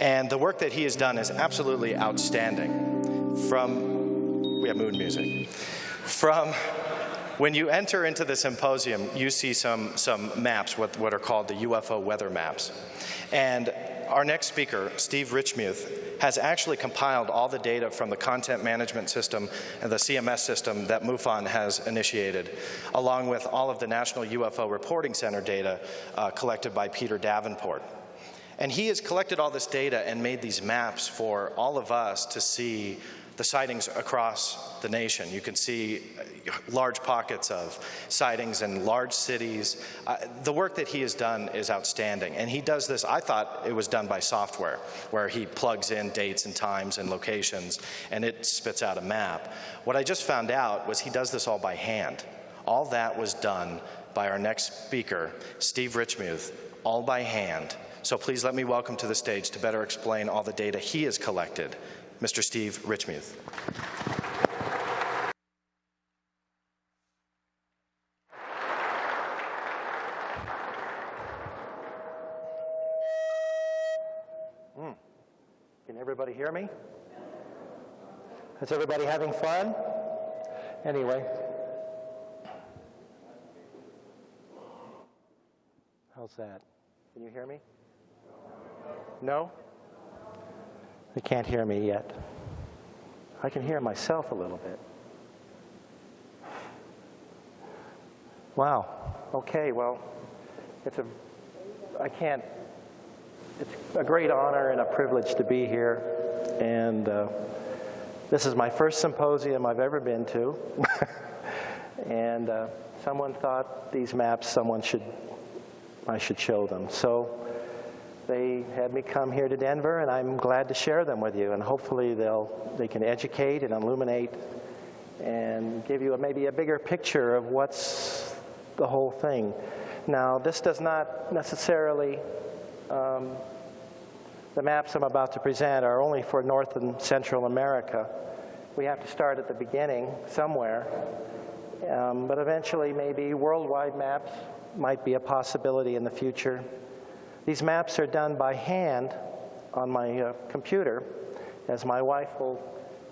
And the work that he has done is absolutely outstanding. We have mood music. From when you enter into the symposium, you see some maps, what are called the UFO weather maps. And our next speaker, Steve REICHMUTH, has actually compiled all the data from the content management system and the CMS system that MUFON has initiated, along with all of the National UFO Reporting Center data collected by Peter Davenport. And he has collected all this data and made these maps for all of us to see the sightings across the nation. You can see large pockets of sightings in large cities. The work that he has done is outstanding. And he does this, I thought it was done by software, where he plugs in dates and times and locations, and it spits out a map. What I just found out was he does this all by hand. All that was done by our next speaker, Steve REICHMUTH, all by hand. So please let me welcome to the stage to better explain all the data he has collected, Mr. Steve REICHMUTH. Can everybody hear me? Is everybody having fun? Anyway. How's that? Can you hear me? No? They can't hear me yet. I can hear myself a little bit. Wow. Okay, well, it's a great honor and a privilege to be here. And this is my first symposium I've ever been to. And someone thought these maps, I should show them. So they had me come here to Denver, and I'm glad to share them with you. And hopefully they can educate and illuminate and give you maybe a bigger picture of what's the whole thing. Now, this does not necessarily, the maps I'm about to present are only for North and Central America. We have to start at the beginning somewhere. But eventually, maybe worldwide maps might be a possibility in the future. These maps are done by hand on my computer, as my wife will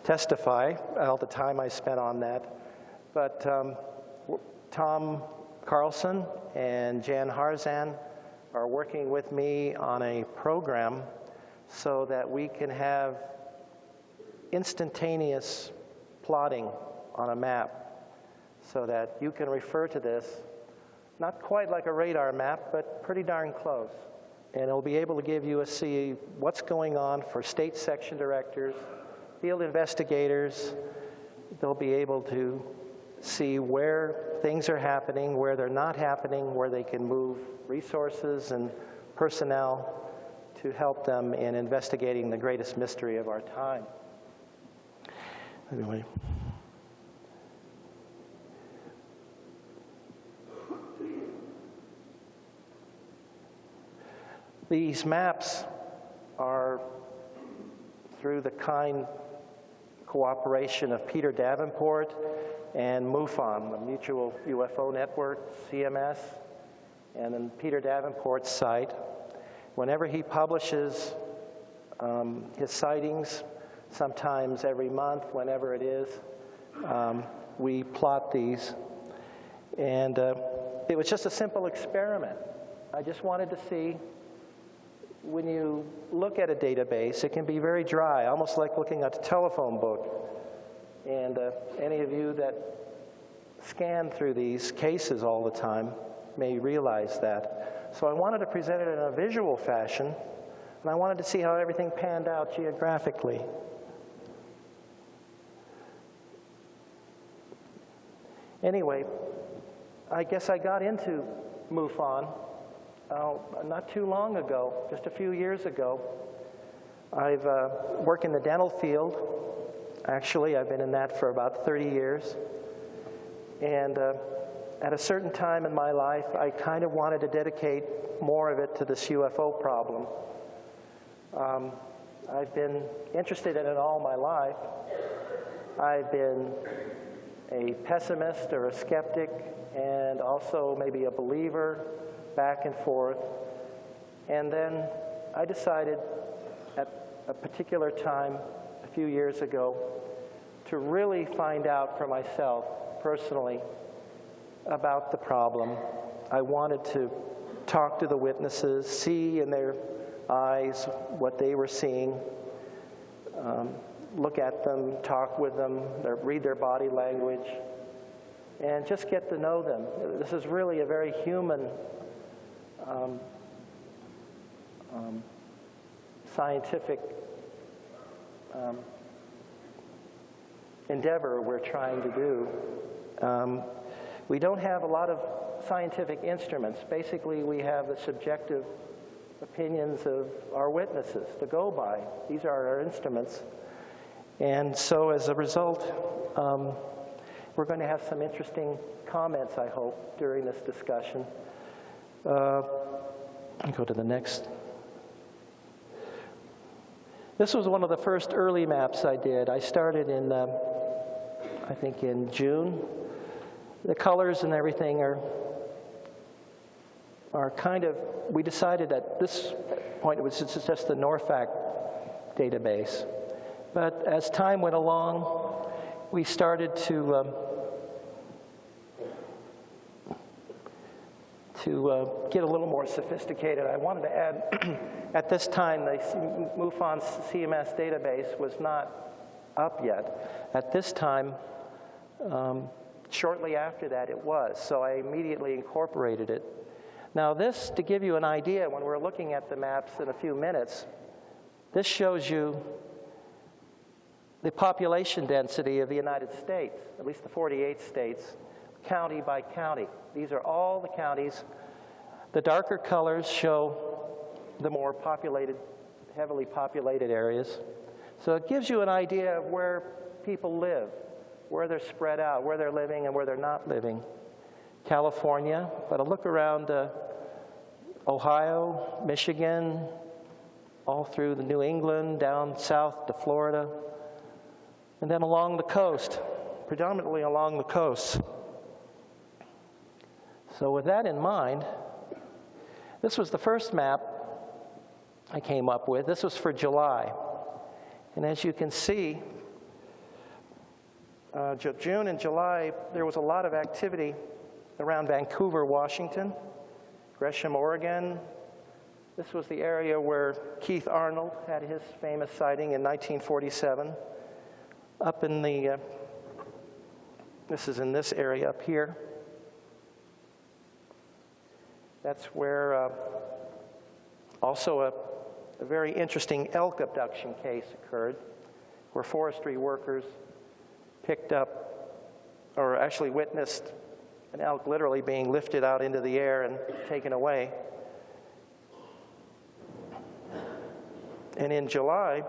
testify all the time I spent on that. But Tom Carlson and Jan Harzan are working with me on a program so that we can have instantaneous plotting on a map so that you can refer to this, not quite like a radar map, but pretty darn close. And it'll be able to give you see what's going on for state section directors, field investigators. They'll be able to see where things are happening, where they're not happening, where they can move resources and personnel to help them in investigating the greatest mystery of our time. Anyway. These maps are through the kind cooperation of Peter Davenport and MUFON, the Mutual UFO Network, CMS, and then Peter Davenport's site. Whenever he publishes his sightings, sometimes every month, whenever it is, we plot these. And it was just a simple experiment. I just wanted to see, when you look at a database, it can be very dry, almost like looking at a telephone book. And any of you that scan through these cases all the time may realize that. So I wanted to present it in a visual fashion, and I wanted to see how everything panned out geographically. Anyway, I guess I got into MUFON not too long ago, just a few years ago. I've worked in the dental field. Actually, I've been in that for about 30 years. And at a certain time in my life, I kind of wanted to dedicate more of it to this UFO problem. I've been interested in it all my life. I've been a pessimist or a skeptic, and also maybe a believer, back and forth. And then I decided at a particular time a few years ago to really find out for myself personally about the problem. I wanted to talk to the witnesses, see in their eyes what they were seeing, look at them, talk with them, read their body language, and just get to know them. This is really a very human scientific endeavor we're trying to do. We don't have a lot of scientific instruments. Basically, we have the subjective opinions of our witnesses to go by. These are our instruments. And so as a result, we're going to have some interesting comments, I hope, during this discussion. Go to the next. This was one of the first early maps I did. I started in, I think in June. The colors and everything are kind of, we decided at this point it was just the NORFAC database. But as time went along, we started to get a little more sophisticated. I wanted to add, at this time, the MUFON CMS database was not up yet. At this time, shortly after that, it was. So I immediately incorporated it. Now this, to give you an idea, when we're looking at the maps in a few minutes, this shows you the population density of the United States, at least the 48 states, county by county. These are all the counties. The darker colors show the more populated, heavily populated areas. So it gives you an idea of where people live, where they're spread out, where they're living and where they're not living. California, but a look around Ohio, Michigan, all through the New England, down south to Florida, and then along the coast, predominantly along the coast. So with that in mind, this was the first map I came up with. This was for July. And as you can see, June and July, there was a lot of activity around Vancouver, Washington, Gresham, Oregon. This was the area where Keith Arnold had his famous sighting in 1947. Up in the, this is in this area up here. That's where also a very interesting elk abduction case occurred, where forestry workers picked up, or actually witnessed, an elk literally being lifted out into the air and taken away. And in July,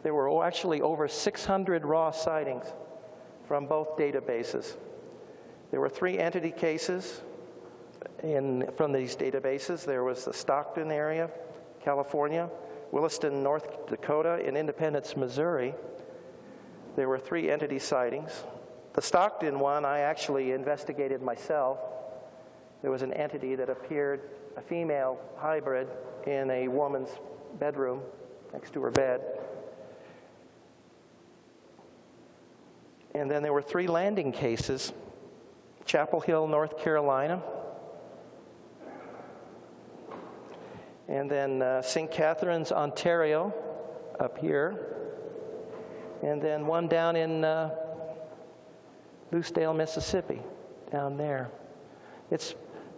there were actually over 600 raw sightings from both databases. There were 3 entity cases from these databases. There was the Stockton area, California, Williston, North Dakota, and Independence, Missouri. There were 3 entity sightings. The Stockton one I actually investigated myself. There was an entity that appeared, a female hybrid, in a woman's bedroom next to her bed. And then there were 3 landing cases, Chapel Hill, North Carolina, and then St. Catharines, Ontario, up here, and then one down in Loosedale, Mississippi, down there. It's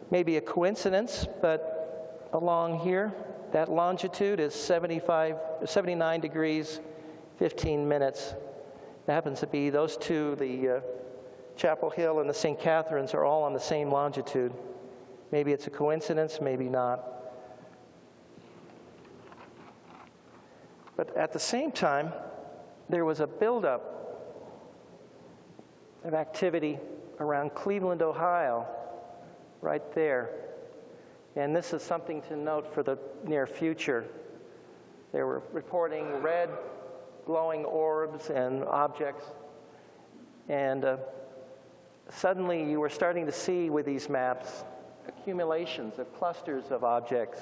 maybe a coincidence, but along here, that longitude is 79 degrees, 15 minutes. It happens to be those two, the Chapel Hill and the St. Catharines, are all on the same longitude. Maybe it's a coincidence, maybe not. But at the same time, there was a buildup of activity around Cleveland, Ohio, right there. And this is something to note for the near future. They were reporting red glowing orbs and objects. And suddenly you were starting to see with these maps accumulations of clusters of objects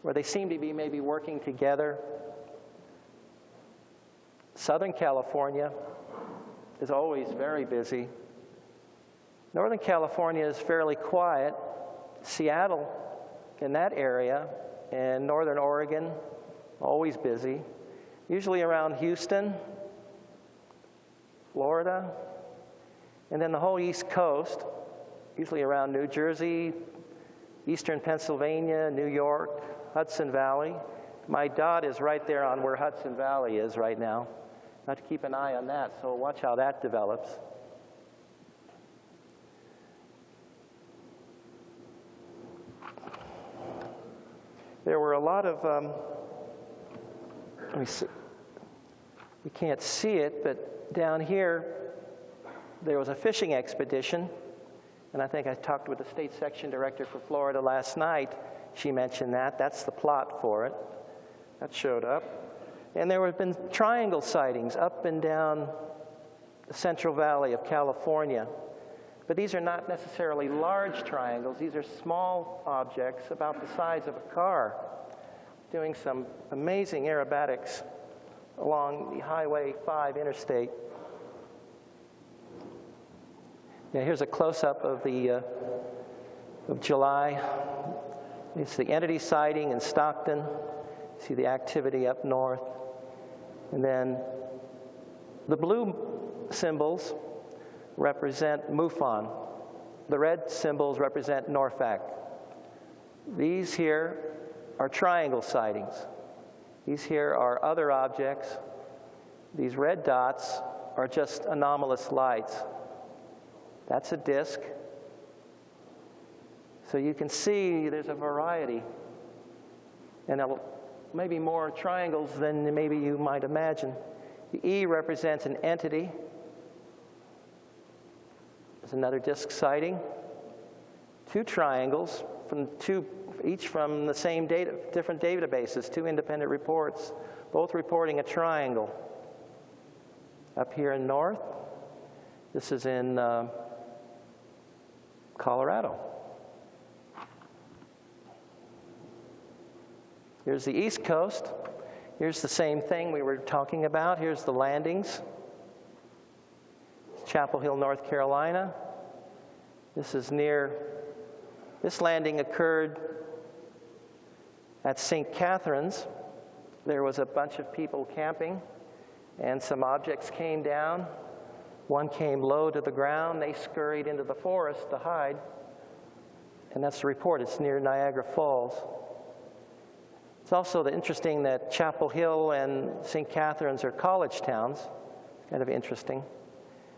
where they seem to be maybe working together. Southern California is always very busy. Northern California is fairly quiet. Seattle, in that area, and Northern Oregon, always busy. Usually around Houston, Florida, and then the whole East Coast, usually around New Jersey, Eastern Pennsylvania, New York, Hudson Valley. My dot is right there on where Hudson Valley is right now. I have to keep an eye on that, so watch how that develops. There were a lot of, let me see, we can't see it, but down here, there was a fishing expedition, and I think I talked with the state section director for Florida last night. She mentioned that. That's the plot for it. That showed up. And there have been triangle sightings up and down the Central Valley of California. But these are not necessarily large triangles. These are small objects about the size of a car, doing some amazing aerobatics along the Highway 5 interstate. Yeah, here's a close-up of the of July. It's the entity sighting in Stockton. See the activity up north. And then the blue symbols represent MUFON. The red symbols represent NORFAC. These here are triangle sightings. These here are other objects. These red dots are just anomalous lights. That's a disk. So you can see there's a variety. And maybe more triangles than maybe you might imagine. The E represents an entity. There's another disk sighting. Two triangles, each from the same data, different databases, two independent reports, both reporting a triangle. Up here in north, this is in Colorado. Here's the East Coast. Here's the same thing we were talking about. Here's the landings. Chapel Hill, North Carolina. This landing occurred at St. Catherine's. There was a bunch of people camping, and some objects came down. One came low to the ground. They scurried into the forest to hide. And that's the report. It's near Niagara Falls. It's also interesting that Chapel Hill and St. Catherine's are college towns. It's kind of interesting.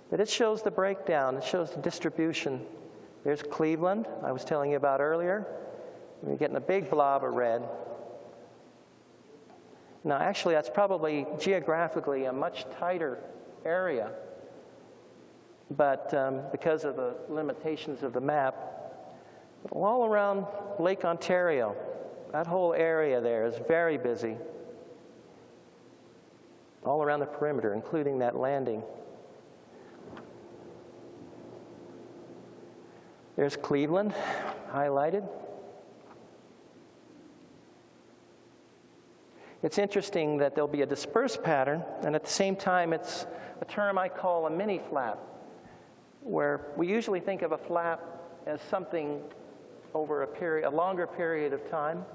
But it shows the breakdown. It shows the distribution. There's Cleveland, I was telling you about earlier. We're getting a big blob of red. Now, actually, that's probably geographically a much tighter area. But because of the limitations of the map, all around Lake Ontario, that whole area there is very busy. All around the perimeter, including that landing. There's Cleveland, highlighted. It's interesting that there'll be a dispersed pattern, and at the same time, it's a term I call a mini flap, where we usually think of a flap as something over a longer period of time,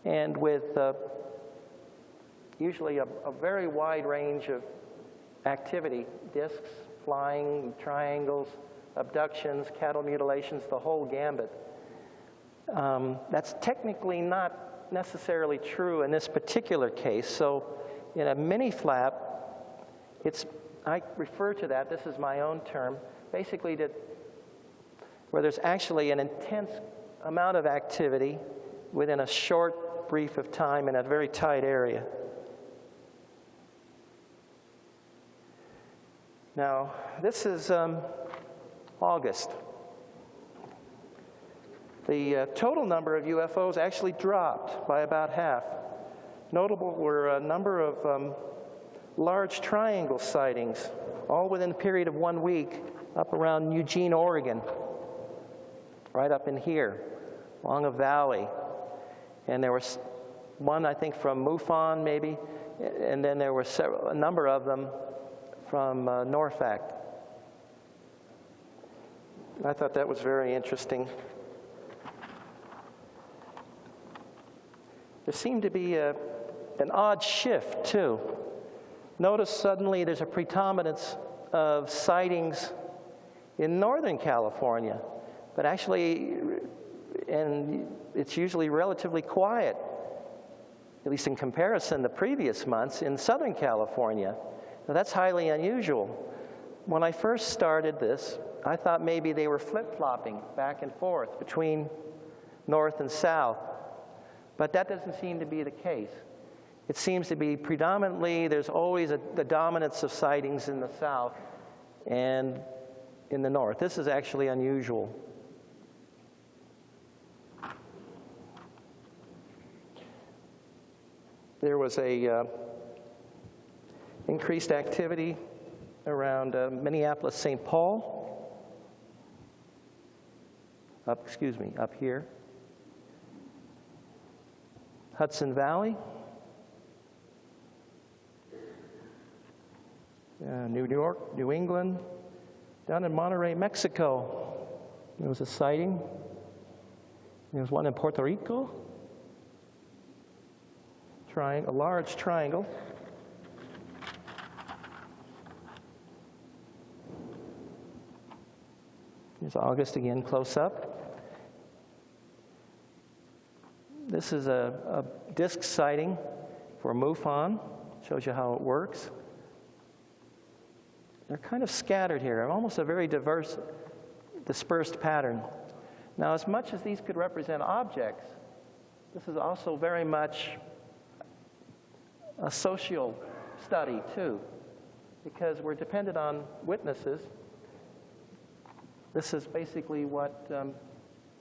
and with usually a very wide range of activity, discs, flying, triangles, abductions, cattle mutilations, the whole gambit. That's technically not necessarily true in this particular case. So in a mini flap, I refer to that, this is my own term, basically where there's actually an intense amount of activity within a short brief of time in a very tight area. Now, this is August. The total number of UFOs actually dropped by about half. Notable were a number of large triangle sightings, all within a period of 1 week, up around Eugene, Oregon, right up in here, along a valley. And there was one, I think, from MUFON, maybe, and then there were a number of them from Norfolk. I thought that was very interesting. There seemed to be an odd shift, too. Notice suddenly there's a predominance of sightings in Northern California, but actually, and it's usually relatively quiet, at least in comparison to previous months, in Southern California. Now, that's highly unusual. When I first started this, I thought maybe they were flip-flopping back and forth between north and south, but that doesn't seem to be the case. It seems to be predominantly, there's always the dominance of sightings in the south and in the north. This is actually unusual. There was a increased activity around Minneapolis, St. Paul, up here. Hudson Valley, New York, New England, down in Monterrey, Mexico. There was a sighting. There was one in Puerto Rico, a large triangle. Here's August again, close up. This is a disc sighting for MUFON. Shows you how it works. They're kind of scattered here, almost a very diverse, dispersed pattern. Now, as much as these could represent objects, this is also very much a social study, too, because we're dependent on witnesses. This is basically what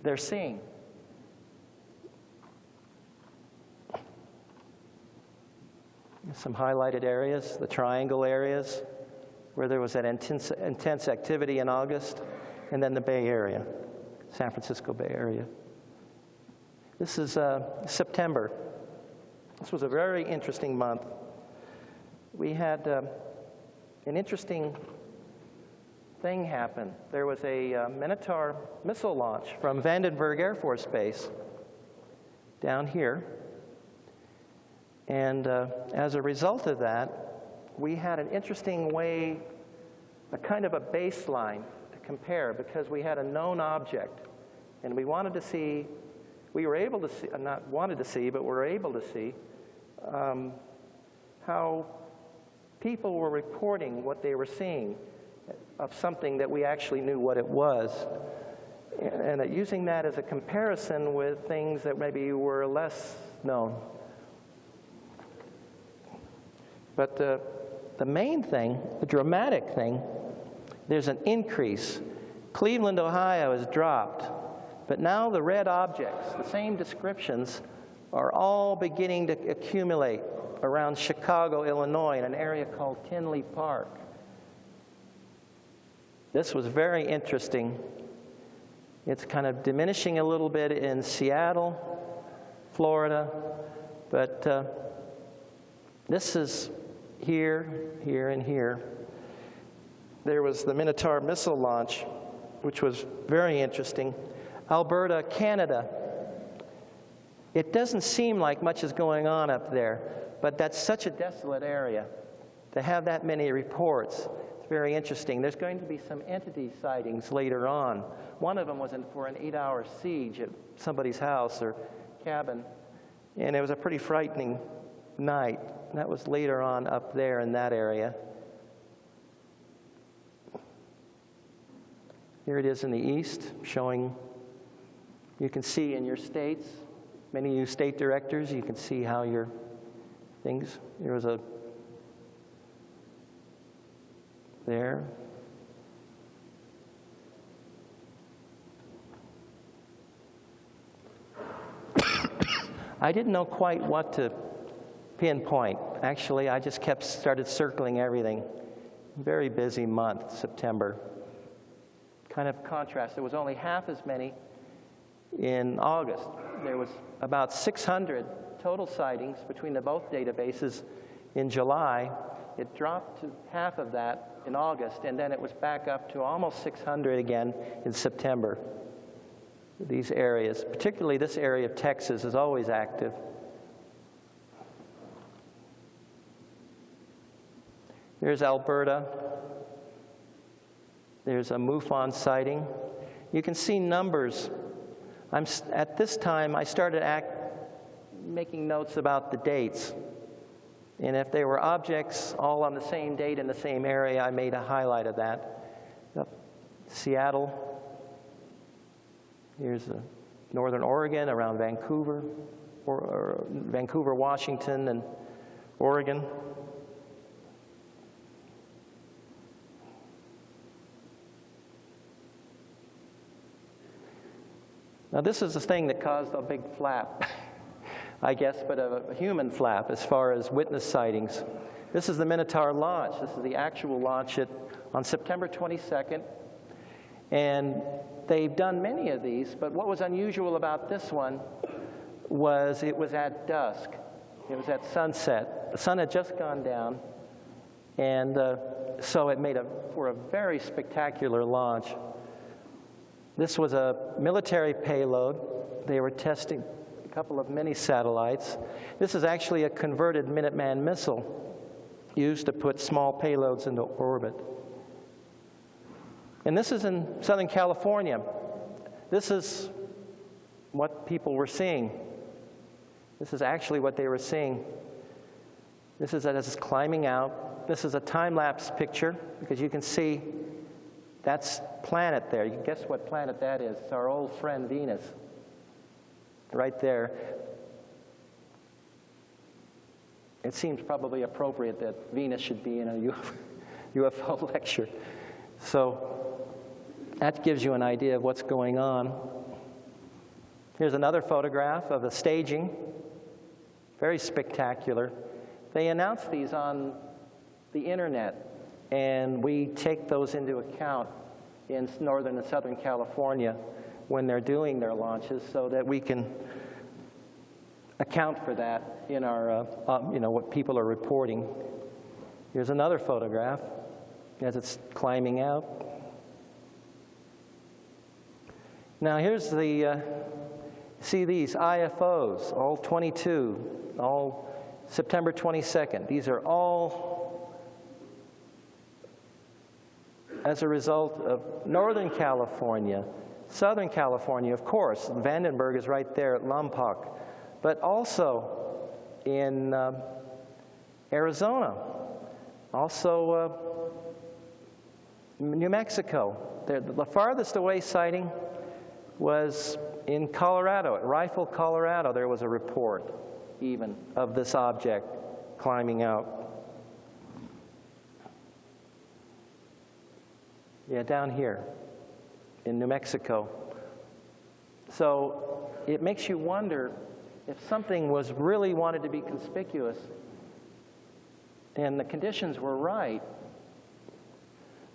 they're seeing. Some highlighted areas, the triangle areas, where there was that intense activity in August, and then the Bay Area, San Francisco Bay Area. This is September. This was a very interesting month. We had an interesting thing happen. There was a Minotaur missile launch from Vandenberg Air Force Base down here. And as a result of that, we had an interesting way, a kind of a baseline to compare, because we had a known object. And we wanted to see, we were able to see, not wanted to see, but were able to see how people were reporting what they were seeing of something that we actually knew what it was. And using that as a comparison with things that maybe were less known. But the main thing, the dramatic thing, there's an increase. Cleveland, Ohio has dropped, but now the red objects, the same descriptions, are all beginning to accumulate around Chicago, Illinois, in an area called Tinley Park. This was very interesting. It's kind of diminishing a little bit in Seattle, Florida, but this is here, here, and here. There was the Minotaur missile launch, which was very interesting. Alberta, Canada. It doesn't seem like much is going on up there, but that's such a desolate area. To have that many reports, it's very interesting. There's going to be some entity sightings later on. One of them was for an 8-hour siege at somebody's house or cabin, and it was a pretty frightening night. That was later on up there in that area. Here it is in the east, showing, you can see in your states, many of you state directors, you can see how your things, there was a, there. I didn't know quite what to pinpoint. Actually, I just started circling everything. Very busy month, September. Kind of contrast. There was only half as many in August. There was about 600 total sightings between the both databases in July. It dropped to half of that in August, and then it was back up to almost 600 again in September. These areas, particularly this area of Texas, is always active. There's Alberta. There's a MUFON sighting. You can see numbers. At this time, I started making notes about the dates. And if there were objects all on the same date in the same area, I made a highlight of that. Seattle. Here's northern Oregon, around Vancouver, or Vancouver, Washington, and Oregon. Now, this is the thing that caused a big flap, I guess, but a human flap as far as witness sightings. This is the Minotaur launch. This is the actual launch on September 22nd. And they've done many of these, but what was unusual about this one was it was at dusk. It was at sunset. The sun had just gone down, and so it made for a very spectacular launch. This was a military payload. They were testing a couple of mini satellites. This is actually a converted Minuteman missile used to put small payloads into orbit. And this is in Southern California. This is what people were seeing. This is actually what they were seeing. This is as it's climbing out. This is a time-lapse picture because you can see that's planet there. You can guess what planet that is. It's our old friend Venus, right there. It seems probably appropriate that Venus should be in a UFO lecture. So that gives you an idea of what's going on. Here's another photograph of the staging. Very spectacular. They announce these on the internet, and we take those into account in northern and southern California when they're doing their launches so that we can account for that in our, what people are reporting. Here's another photograph as it's climbing out. Now here's see these IFOs, all 22, all September 22nd. These are all as a result of Northern California, Southern California, of course. Vandenberg is right there at Lompoc, but also in Arizona, also New Mexico. The farthest away sighting was in Colorado, at Rifle, Colorado. There was a report even of this object climbing out. Yeah, down here in New Mexico. So it makes you wonder if something was really wanted to be conspicuous and the conditions were right.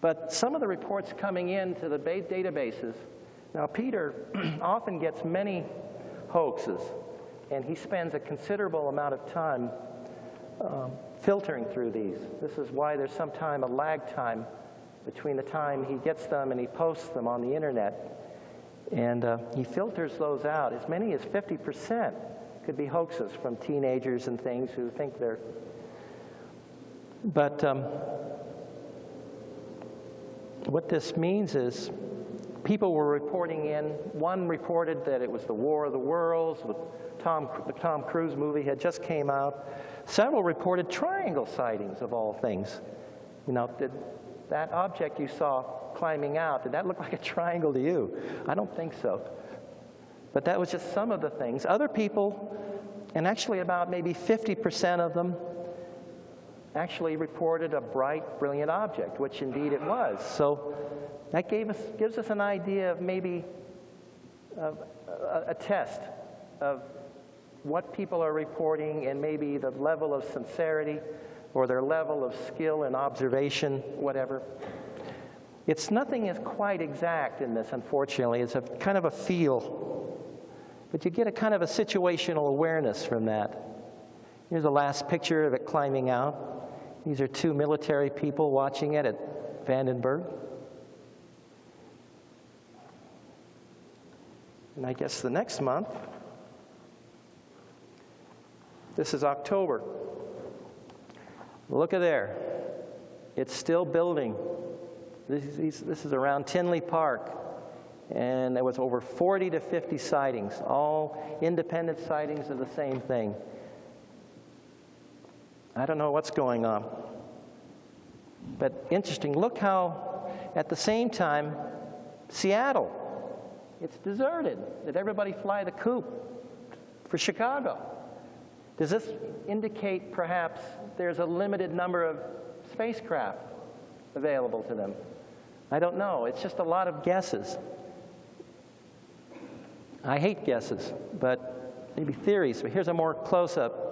But some of the reports coming into the databases, now Peter often gets many hoaxes, and he spends a considerable amount of time filtering through these. This is why there's sometimes a lag time between the time he gets them and he posts them on the internet. And he filters those out. As many as 50% could be hoaxes from teenagers and things who think they're... But what this means is people were reporting in. One reported that it was the War of the Worlds. The Tom Cruise movie had just came out. Several reported triangle sightings, of all things. You know, that object you saw climbing out, did that look like a triangle to you? I don't think so. But that was just some of the things. Other people, and actually about maybe 50% of them, actually reported a bright, brilliant object, which indeed it was. So that gives us an idea of maybe a test of what people are reporting and maybe the level of sincerity or their level of skill and observation, whatever. Nothing is quite exact in this, unfortunately. It's a kind of a feel. But you get a kind of a situational awareness from that. Here's a last picture of it climbing out. These are two military people watching it at Vandenberg. And I guess the next month, this is October. Look at there. It's still building. This is around Tinley Park. And there was over 40 to 50 sightings, all independent sightings of the same thing. I don't know what's going on. But interesting, look how, at the same time, Seattle, it's deserted. Did everybody fly the coop for Chicago? Does this indicate perhaps there's a limited number of spacecraft available to them? I don't know. It's just a lot of guesses. I hate guesses, but maybe theories. But here's a more close-up.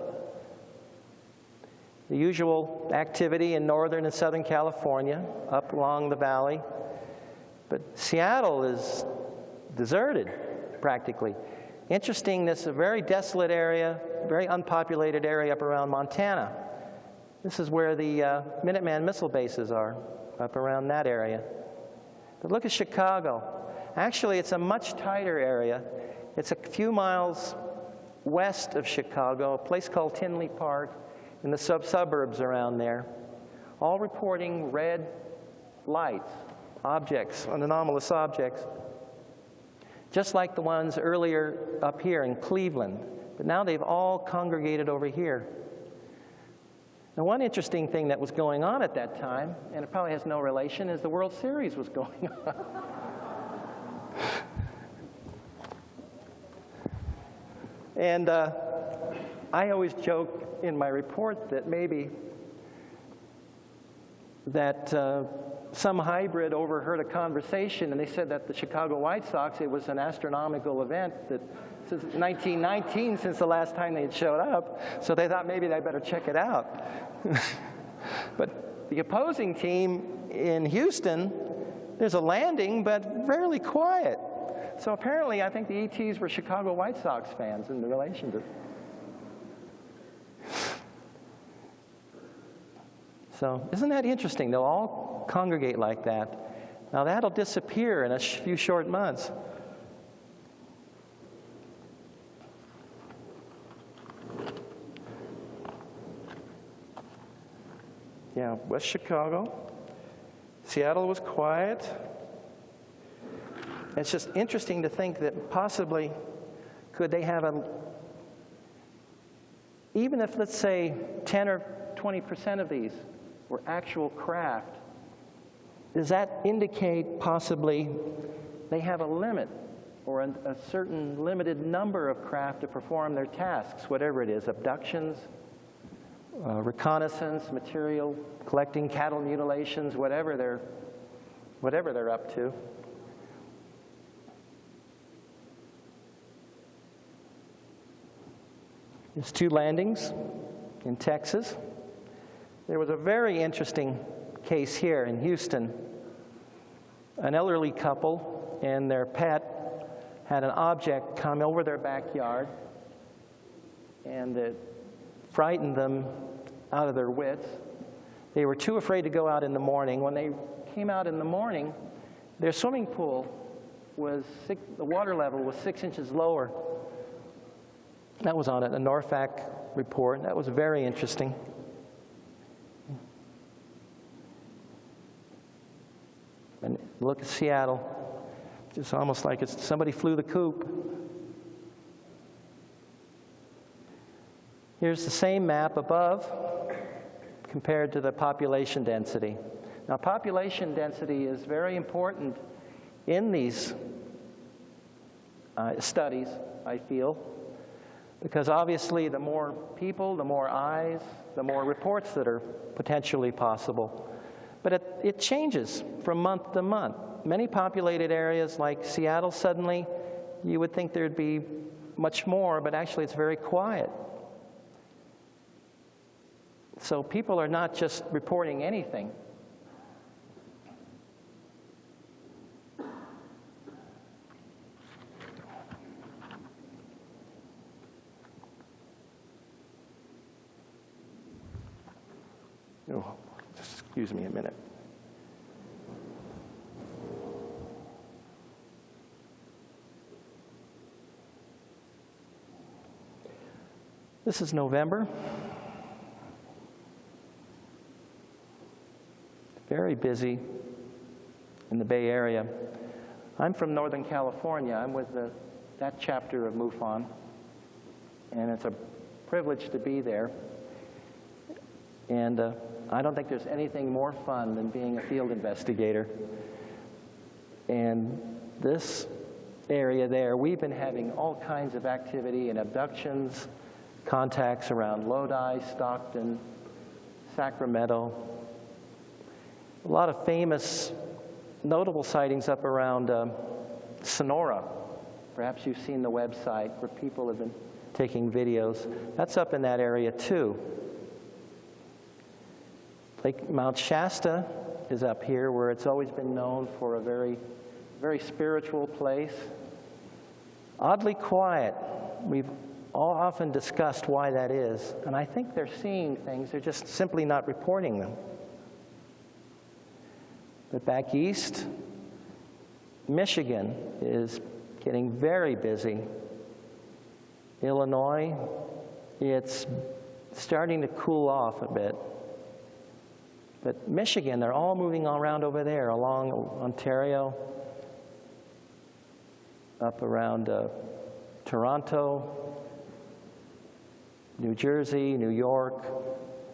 The usual activity in northern and southern California, up along the valley. But Seattle is deserted, practically. Interesting, this is a very desolate area, very unpopulated area up around Montana. This is where the Minuteman missile bases are, up around that area. But look at Chicago. Actually, it's a much tighter area. It's a few miles west of Chicago, a place called Tinley Park, in the suburbs around there, all reporting red lights, objects, anomalous objects, just like the ones earlier up here in Cleveland. But now they've all congregated over here. Now, one interesting thing that was going on at that time, and it probably has no relation, is the World Series was going on. And I always joke in my report that maybe that some hybrid overheard a conversation, and they said that the Chicago White Sox, it was an astronomical event that since 1919, since the last time they had showed up, so they thought maybe they better check it out. But the opposing team in Houston, there's a landing, but fairly quiet. So apparently, I think the ETs were Chicago White Sox fans in the relation to. So isn't that interesting? They'll all congregate like that. Now that'll disappear in a few short months. Yeah, West Chicago. Seattle was quiet. It's just interesting to think that possibly could they have even if, let's say, 10 or 20% of these were actual craft, does that indicate possibly they have a limit or a certain limited number of craft to perform their tasks, whatever it is, abductions, reconnaissance, material, collecting cattle mutilations, whatever they're up to. There's 2 landings in Texas. There was a very interesting case here in Houston. An elderly couple and their pet had an object come over their backyard, and it frightened them out of their wits. They were too afraid to go out in the morning. When they came out in the morning, their swimming pool the water level was 6 inches lower. That was on a Norfolk report. That was very interesting. And look at Seattle. It's almost like somebody flew the coop. Here's the same map above compared to the population density. Now, population density is very important in these studies, I feel, because obviously the more people, the more eyes, the more reports that are potentially possible. But it changes from month to month. Many populated areas like Seattle, suddenly you would think there'd be much more, but actually it's very quiet. So people are not just reporting anything. Oh, excuse me a minute. This is November. Very busy in the Bay Area. I'm from Northern California. I'm with that chapter of MUFON, and it's a privilege to be there. And I don't think there's anything more fun than being a field investigator. And this area there, we've been having all kinds of activity and abductions, contacts around Lodi, Stockton, Sacramento. A lot of famous, notable sightings up around Sonora. Perhaps you've seen the website where people have been taking videos. That's up in that area too. Lake Mount Shasta is up here, where it's always been known for a very, very spiritual place. Oddly quiet. We've all often discussed why that is, and I think they're seeing things, they're just simply not reporting them. But back east, Michigan is getting very busy. Illinois, it's starting to cool off a bit. But Michigan, they're all moving around over there, along Ontario, up around Toronto, New Jersey, New York,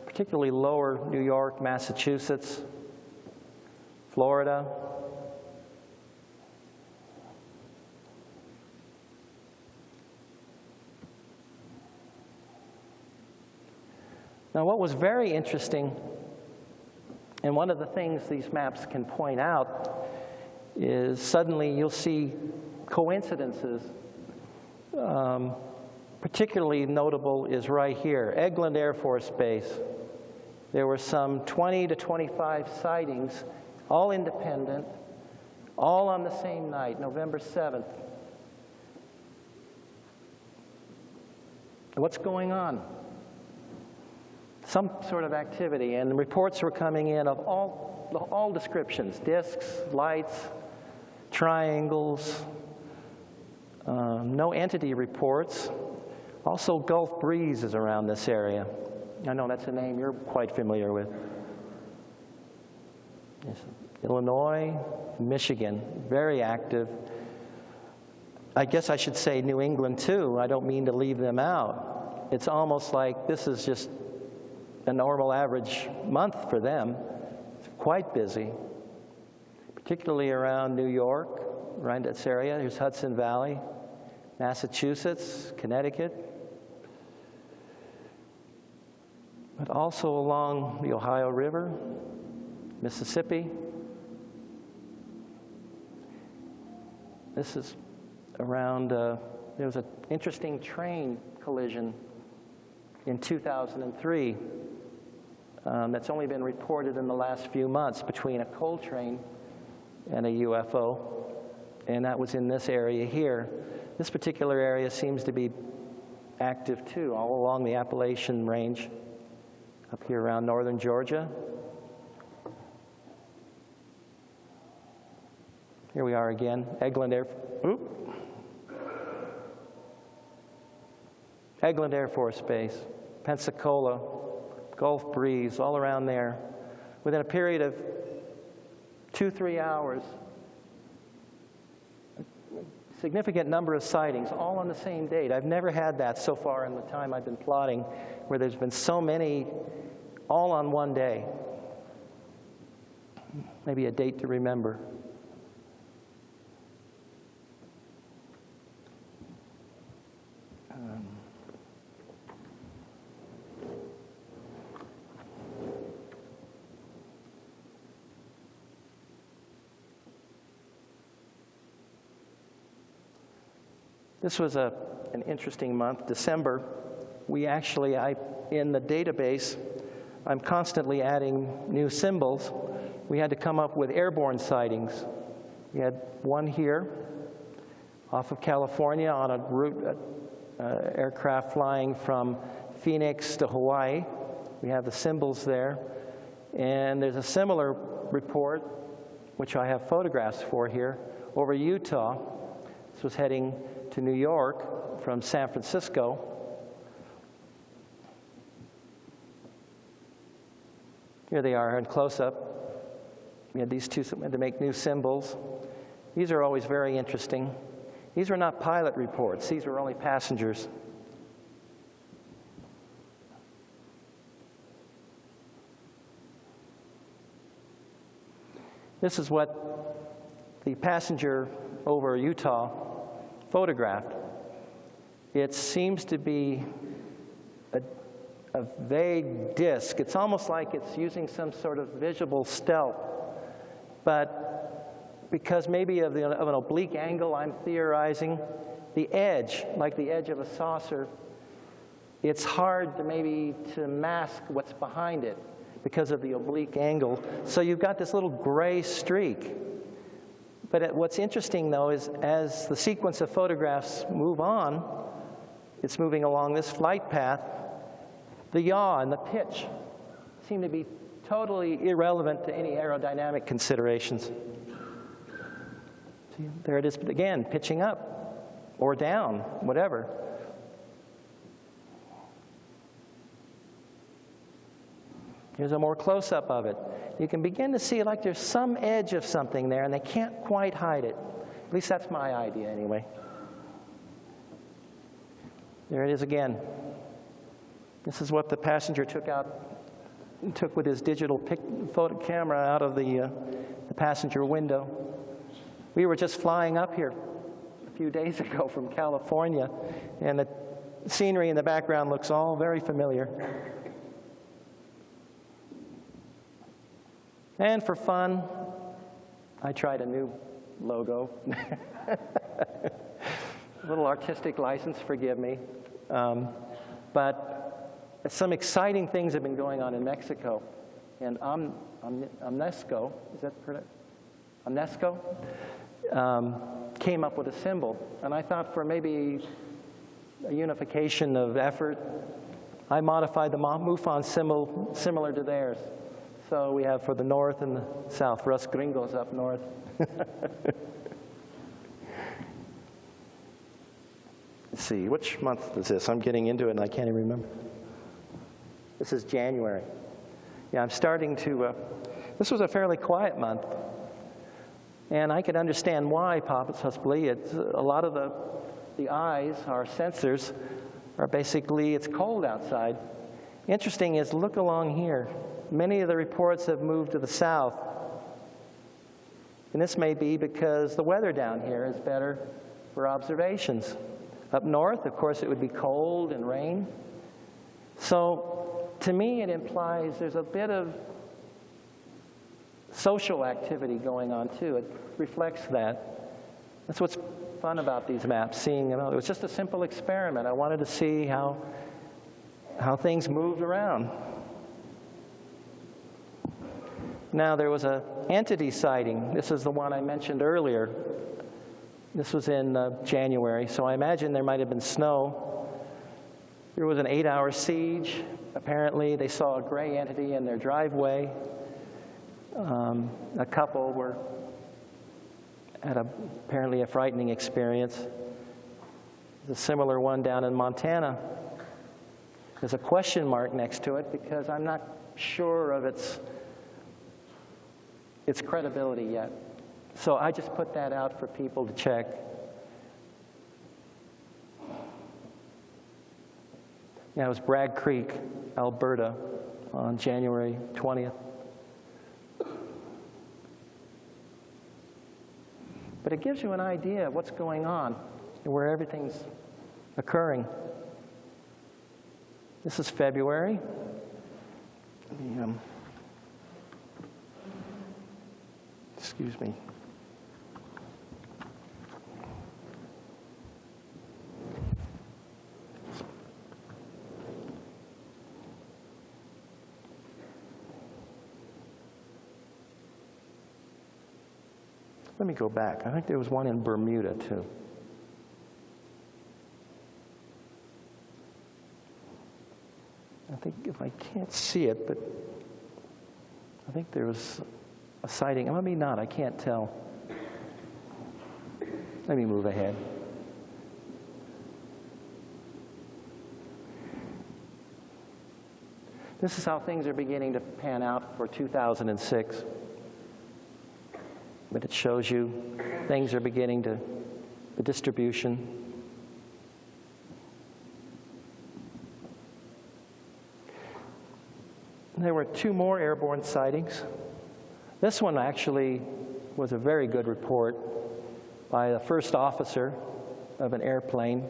particularly lower New York, Massachusetts, Florida. Now, what was very interesting, and one of the things these maps can point out, is suddenly you'll see coincidences. Particularly notable is right here, Eglin Air Force Base. There were some 20 to 25 sightings, all independent, all on the same night, November 7th. What's going on? Some sort of activity, and reports were coming in of all descriptions: discs, lights, triangles, no entity reports. Also, Gulf Breeze is around this area. I know that's a name you're quite familiar with. Yes. Illinois, Michigan, very active. I guess I should say New England too. I don't mean to leave them out. It's almost like this is just a normal average month for them. It's quite busy, particularly around New York, around this area. There's Hudson Valley, Massachusetts, Connecticut, but also along the Ohio River, Mississippi. This is around, there was an interesting train collision in 2003 that's only been reported in the last few months between a coal train and a UFO, and that was in this area here. This particular area seems to be active too, all along the Appalachian Range, up here around northern Georgia. Here we are again, Eglin Air Force Base, Pensacola, Gulf Breeze, all around there. Within a period of 2-3 hours, a significant number of sightings, all on the same date. I've never had that so far in the time I've been plotting, where there's been so many, all on one day. Maybe a date to remember. This was an interesting month, December. We actually, in the database, I'm constantly adding new symbols. We had to come up with airborne sightings. We had one here off of California on a route, aircraft flying from Phoenix to Hawaii. We have the symbols there. And there's a similar report, which I have photographs for here, over Utah. This was heading to New York from San Francisco. Here they are in close-up. We had these two to make new symbols. These are always very interesting. These were not pilot reports. These were only passengers. This is what the passenger over Utah photographed. It seems to be a vague disc. It's almost like it's using some sort of visual stealth. But because maybe of an oblique angle, I'm theorizing, the edge, like the edge of a saucer, it's hard to maybe to mask what's behind it because of the oblique angle. So you've got this little gray streak. But what's interesting, though, is as the sequence of photographs move on, it's moving along this flight path, the yaw and the pitch seem to be totally irrelevant to any aerodynamic considerations. See, there it is again, pitching up or down, whatever. Here's a more close-up of it. You can begin to see like there's some edge of something there, and they can't quite hide it. At least that's my idea, anyway. There it is again. This is what the passenger took with his digital photo camera out of the passenger window. We were just flying up here a few days ago from California, and the scenery in the background looks all very familiar. And for fun, I tried a new logo. A little artistic license, forgive me. But some exciting things have been going on in Mexico. And UNESCO, is that correct? UNESCO came up with a symbol. And I thought for maybe a unification of effort, I modified the MUFON symbol similar to theirs. So we have for the north and the south, for us gringos up north. Let's see, which month is this? I'm getting into it and I can't even remember. This is January. Yeah, I'm starting to, this was a fairly quiet month. And I could understand why, possibly. It's, a lot of the eyes, our sensors, are basically, it's cold outside. Interesting is, look along here. Many of the reports have moved to the south. And this may be because the weather down here is better for observations. Up north, of course, it would be cold and rain. So to me, it implies there's a bit of social activity going on, too. It reflects that. That's what's fun about these maps, seeing, it was just a simple experiment. I wanted to see how things moved around. Now, there was an entity sighting. This is the one I mentioned earlier. This was in January, so I imagine there might have been snow. There was an 8-hour siege. Apparently, they saw a gray entity in their driveway. A couple had apparently a frightening experience. There's a similar one down in Montana. There's a question mark next to it because I'm not sure of its credibility yet. So I just put that out for people to check. Yeah, it was Bragg Creek, Alberta, on January 20th. But it gives you an idea of what's going on and where everything's occurring. This is February. Excuse me. Let me go back. I think there was one in Bermuda, too. I think if I can't see it, but I think there was a sighting. Maybe not, I can't tell. Let me move ahead. This is how things are beginning to pan out for 2006. But it shows you things are beginning to, the distribution. There were 2 more airborne sightings. This one actually was a very good report by the first officer of an airplane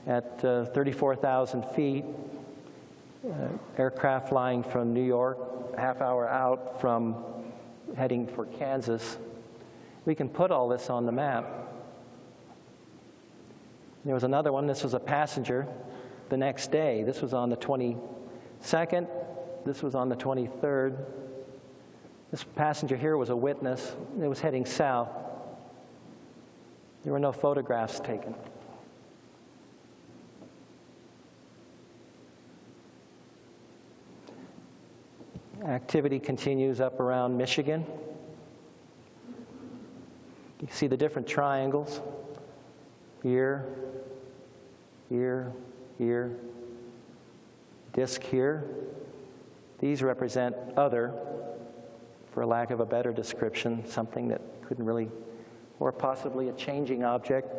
at 34,000 feet, aircraft flying from New York, a half hour out from heading for Kansas. We can put all this on the map. There was another one. This was a passenger the next day. This was on the 22nd. This was on the 23rd. This passenger here was a witness. It was heading south. There were no photographs taken. Activity continues up around Michigan. You can see the different triangles. Here, here, here. Disc here. These represent other, for lack of a better description, something that couldn't really, or possibly a changing object.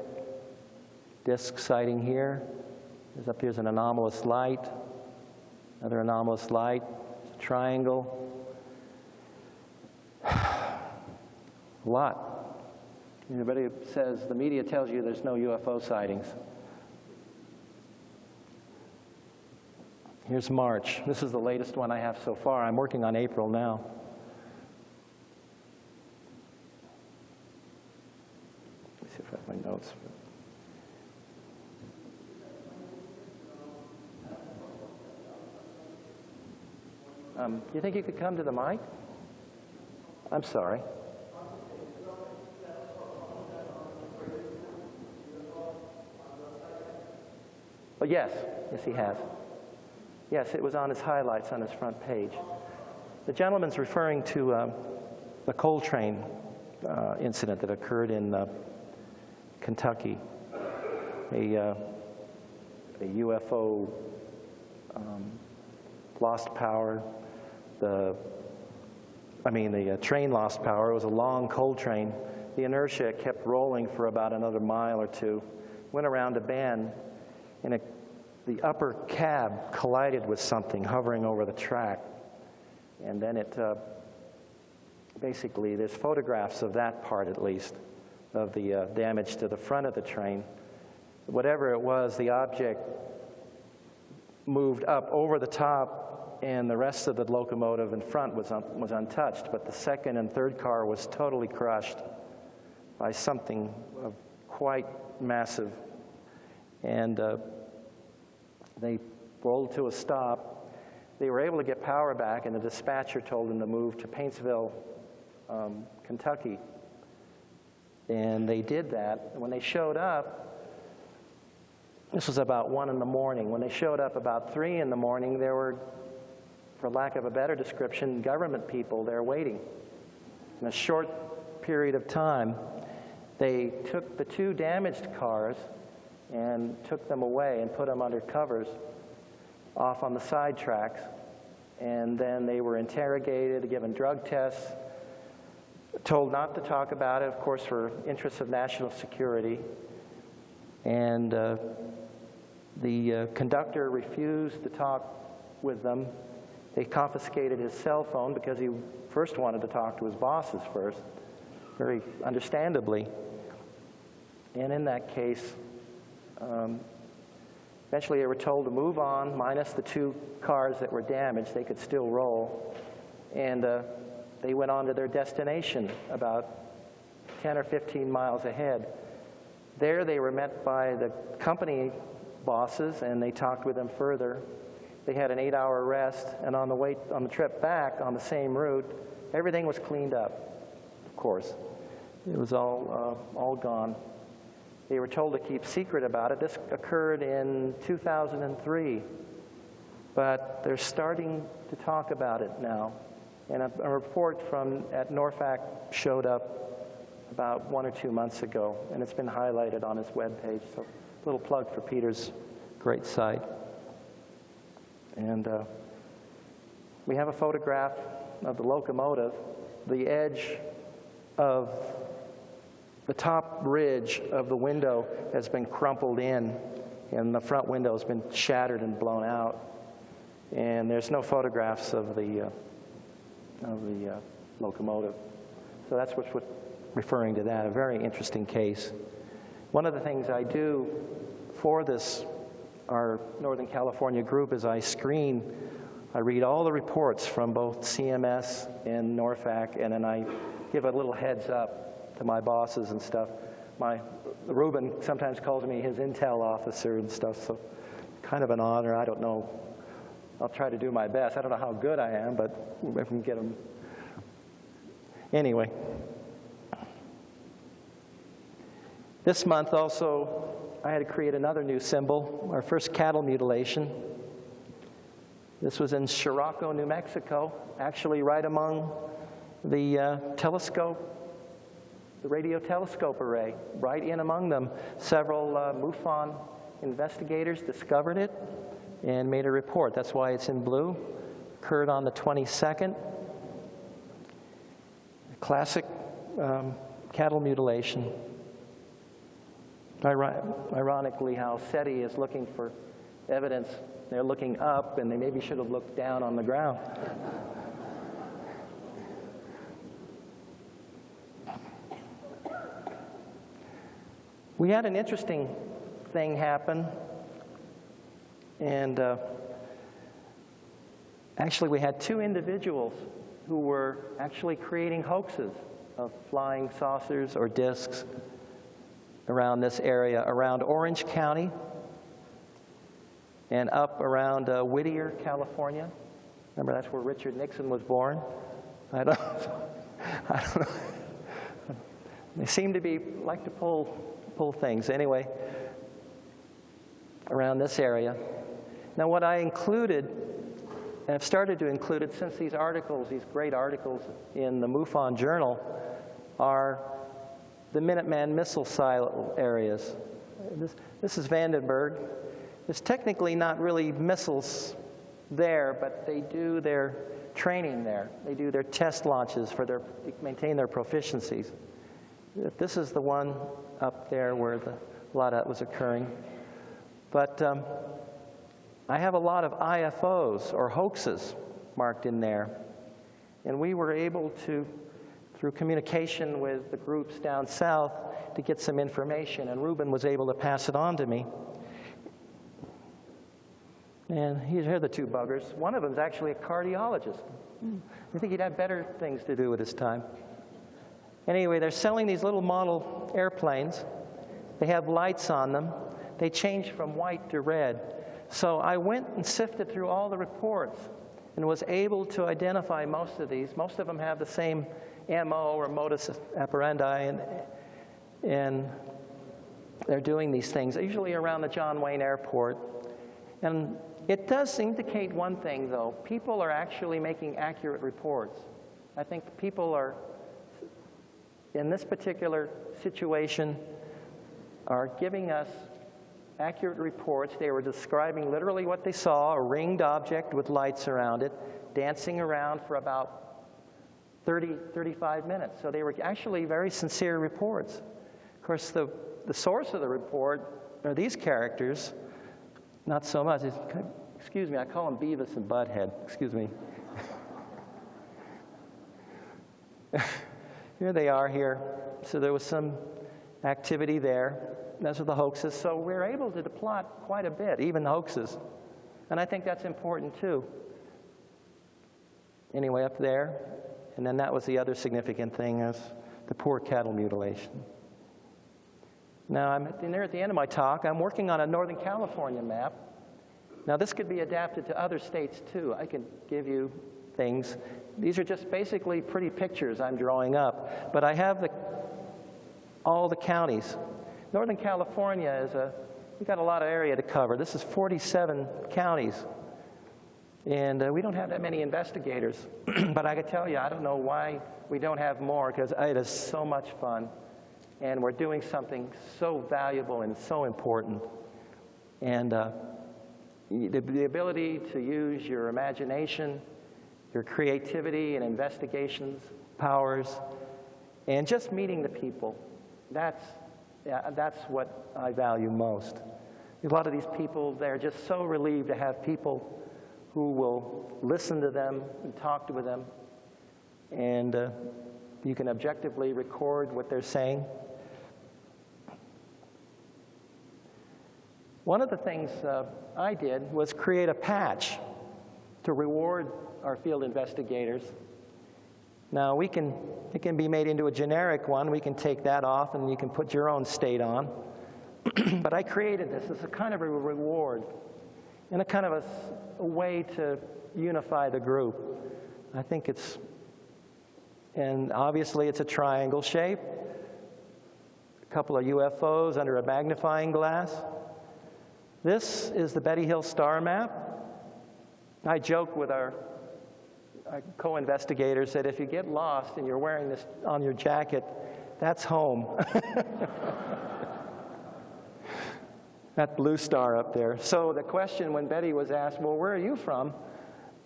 Disc sighting here. There's up here's an anomalous light. Another anomalous light. It's a triangle. A lot. Everybody says, the media tells you there's no UFO sightings. Here's March. This is the latest one I have so far. I'm working on April now. Let's see if I have my notes. Do you think you could come to the mic? I'm sorry. Oh, yes. Yes, he has. Yes, it was on his highlights on his front page. The gentleman's referring to the coal train incident that occurred in Kentucky. A UFO lost power. The train lost power. It was a long coal train. The inertia kept rolling for about another mile or two. Went around a bend, and the upper cab collided with something hovering over the track. And then it, basically, there's photographs of that part at least, of the damage to the front of the train. Whatever it was, the object moved up over the top, and the rest of the locomotive in front was untouched. But the second and third car was totally crushed by something quite massive. And they rolled to a stop. They were able to get power back, and the dispatcher told them to move to Paintsville, Kentucky. And they did that. When they showed up, this was about 1 in the morning. When they showed up about 3 in the morning, there were, for lack of a better description, government people there waiting. In a short period of time, they took the 2 damaged cars and took them away and put them under covers off on the side tracks. And then they were interrogated, given drug tests, told not to talk about it, of course, for interests of national security. And the conductor refused to talk with them. They confiscated his cell phone because he first wanted to talk to his bosses first, very understandably. And in that case, eventually they were told to move on, minus the 2 cars that were damaged. They could still roll. And they went on to their destination about 10 or 15 miles ahead. There they were met by the company bosses, and they talked with them further. They had an 8-hour rest, and on the trip back on the same route, everything was cleaned up, of course. It was all gone. They were told to keep secret about it. This occurred in 2003, but they're starting to talk about it now. And a report at NORFAC showed up about 1 or 2 months ago, and it's been highlighted on his webpage. So a little plug for Peter's great site. And we have a photograph of the locomotive. The edge of the top ridge of the window has been crumpled in, and the front window has been shattered and blown out. And there's no photographs of the locomotive. So that's what's referring to that, a very interesting case. One of the things I do for this, our Northern California group, is I read all the reports from both CMS and NORFAC, and then I give a little heads up to my bosses and stuff. Ruben sometimes calls me his intel officer and stuff, so kind of an honor. I don't know. I'll try to do my best. I don't know how good I am, but if we can get them. Anyway. This month also, I had to create another new symbol, our first cattle mutilation. This was in Chiraco, New Mexico, actually right among the telescope, the radio telescope array, right in among them. Several MUFON investigators discovered it and made a report. That's why it's in blue. Occurred on the 22nd. Classic cattle mutilation. Ironically, how SETI is looking for evidence. They're looking up, and they maybe should have looked down on the ground. We had an interesting thing happen, and actually we had 2 individuals who were actually creating hoaxes of flying saucers or discs around this area, around Orange County and up around Whittier, California. Remember, that's where Richard Nixon was born. I don't know. They seem to like to pull things. Anyway, around this area. Now, what I included, and I've started to include it since these great articles in the MUFON Journal, are the Minuteman missile silo areas. This is Vandenberg. There's technically not really missiles there, but they do their training there. They do their test launches to maintain their proficiencies. This is the one up there where a lot of that was occurring. But I have a lot of IFOs, or hoaxes, marked in there. And we were able to, through communication with the groups down south, to get some information, and Ruben was able to pass it on to me. And here are the 2 buggers. One of them is actually a cardiologist. I think he'd have better things to do with his time. Anyway, they're selling these little model airplanes. They have lights on them. They change from white to red. So I went and sifted through all the reports and was able to identify most of these. Most of them have the same MO or modus operandi, and they're doing these things, usually around the John Wayne Airport. And it does indicate one thing, though. People are actually making accurate reports. I think people are, in this particular situation, are giving us accurate reports. They were describing literally what they saw, a ringed object with lights around it, dancing around for about 35 minutes. So they were actually very sincere reports. Of course, the source of the report are these characters. Not so much. Excuse me, I call them Beavis and Butthead. Excuse me. Here they are here. So there was some activity there. Those are the hoaxes. So we're able to plot quite a bit, even hoaxes. And I think that's important too. Anyway, up there. And then that was the other significant thing, is the poor cattle mutilation. Now, I'm near at the end of my talk. I'm working on a Northern California map. Now, this could be adapted to other states, too. I can give you things. These are just basically pretty pictures I'm drawing up. But I have all the counties. Northern California we've got a lot of area to cover. This is 47 counties. And we don't have that many investigators. But I can tell you, I don't know why we don't have more, because it is so much fun. And we're doing something so valuable and so important. And the ability to use your imagination, your creativity and investigations powers, and just meeting the people, that's what I value most. A lot of these people, they're just so relieved to have people who will listen to them and talk with them, and you can objectively record what they're saying. One of the things I did was create a patch to reward our field investigators. Now, it can be made into a generic one. We can take that off, and you can put your own state on. But I created this as a kind of a reward and a kind of a way to unify the group. I think and obviously it's a triangle shape, a couple of UFOs under a magnifying glass. This is the Betty Hill star map. I joke with our co-investigators that if you get lost and you're wearing this on your jacket, that's home. That blue star up there. So the question when Betty was asked, well, where are you from?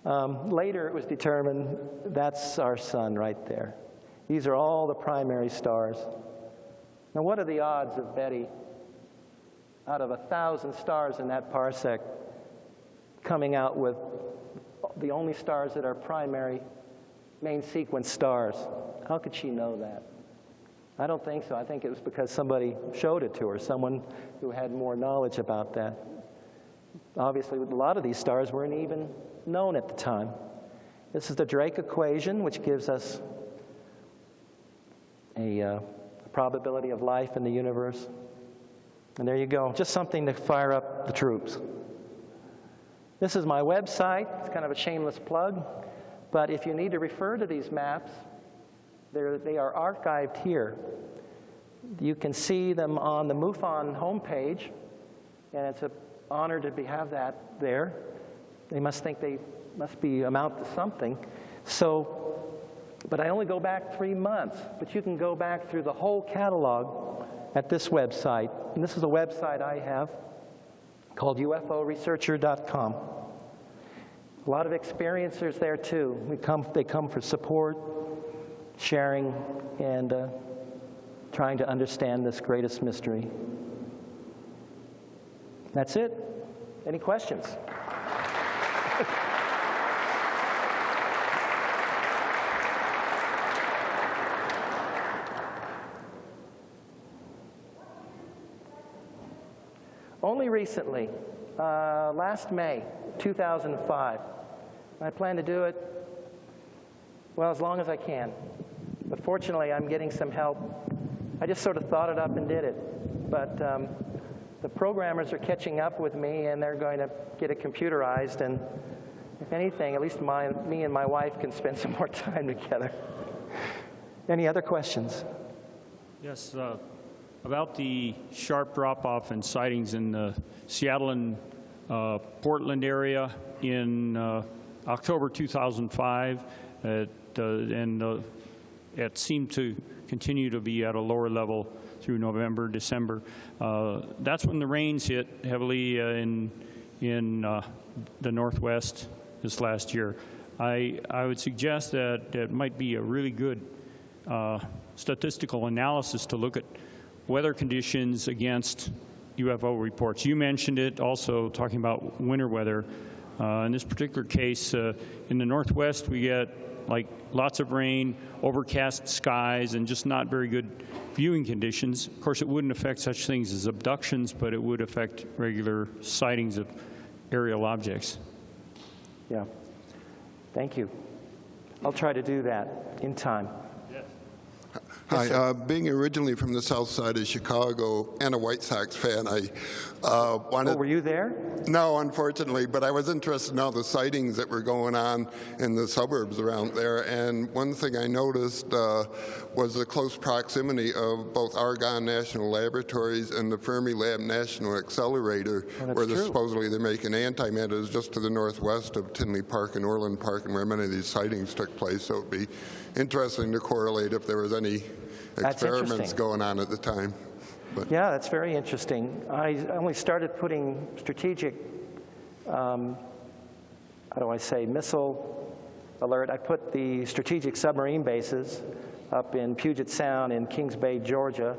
Later it was determined that's our sun right there. These are all the primary stars. Now what are the odds of Betty, out of 1,000 stars in that parsec, coming out with the only stars that are primary main sequence stars? How could she know that? I don't think so. I think it was because somebody showed it to her, someone who had more knowledge about that. Obviously, a lot of these stars weren't even known at the time. This is the Drake equation, which gives us a probability of life in the universe. And there you go, just something to fire up the troops. This is my website. It's kind of a shameless plug. But if you need to refer to these maps, they are archived here. You can see them on the MUFON homepage, and it's an honor to have that there. They must think they must amount to something. So, but I only go back 3 months, but you can go back through the whole catalog at this website. And this is a website I have called UFOresearcher.com. A lot of experiencers there too. They come for support, sharing, and trying to understand this greatest mystery. That's it. Any questions? Only recently, last May, 2005. I plan to do it, well, as long as I can. But fortunately, I'm getting some help. I just sort of thought it up and did it. But the programmers are catching up with me, and they're going to get it computerized. And if anything, at least me and my wife can spend some more time together. Any other questions? Yes, about the sharp drop-off in sightings in the Seattle and Portland area in October 2005, and it seemed to continue to be at a lower level through November, December. That's when the rains hit heavily in the Northwest this last year. I would suggest that it might be a really good statistical analysis to look at weather conditions against UFO reports. You mentioned it, also talking about winter weather. In this particular case, in the Northwest, we get like lots of rain, overcast skies, and just not very good viewing conditions. Of course, it wouldn't affect such things as abductions, but it would affect regular sightings of aerial objects. Yeah. Thank you. I'll try to do that in time. Hi, being originally from the south side of Chicago and a White Sox fan, I wanted... Oh, were you there? No, unfortunately, but I was interested in all the sightings that were going on in the suburbs around there, and one thing I noticed was the close proximity of both Argonne National Laboratories and the Fermilab National Accelerator, where supposedly they're making antimatter just to the northwest of Tinley Park and Orland Park, and where many of these sightings took place. So it'd be interesting to correlate if there was any experiments going on at the time. But yeah, that's very interesting. I only started putting strategic, how do I say, missile alert. I put the strategic submarine bases up in Puget Sound in Kings Bay, Georgia.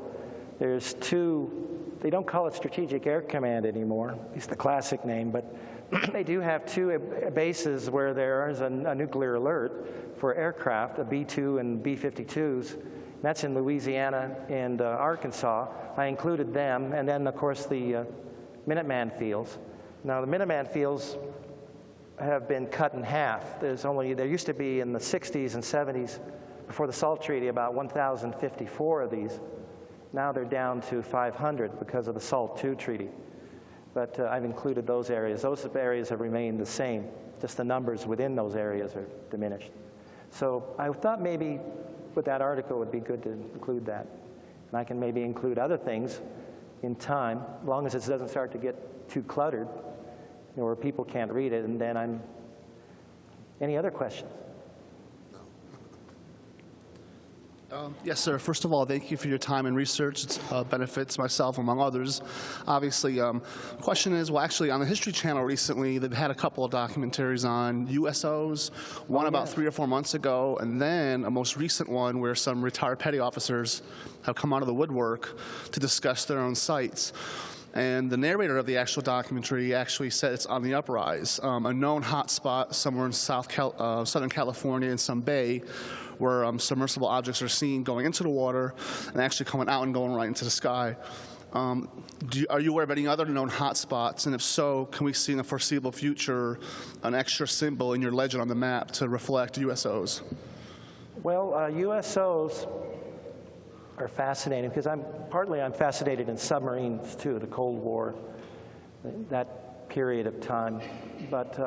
There's two, they don't call it Strategic Air Command anymore. It's the classic name, but they do have two bases where there is a nuclear alert for aircraft, a B-2 and B-52s. That's in Louisiana and Arkansas. I included them, and then, of course, the Minuteman fields. Now, the Minuteman fields have been cut in half. There used to be in the 60s and 70s, before the SALT Treaty, about 1,054 of these. Now they're down to 500 because of the SALT II Treaty. But I've included those areas. Those areas have remained the same. Just the numbers within those areas are diminished. So I thought maybe with that article it would be good to include that. And I can maybe include other things in time, as long as it doesn't start to get too cluttered, where people can't read it, and then Any other questions? Yes, sir. First of all, thank you for your time and research. It benefits myself, among others. Obviously, question is, well, actually, on the History Channel recently, they've had a couple of documentaries on USOs, one about 3 or 4 months ago, and then a most recent one where some retired petty officers have come out of the woodwork to discuss their own sites. And the narrator of the actual documentary actually said it's on the uprise. A known hotspot somewhere in Southern California in some bay where submersible objects are seen going into the water and actually coming out and going right into the sky. Are you aware of any other known hotspots? And if so, can we see in the foreseeable future an extra symbol in your legend on the map to reflect USOs? Well, USOs are fascinating because I'm fascinated in submarines too, the Cold War, that period of time. But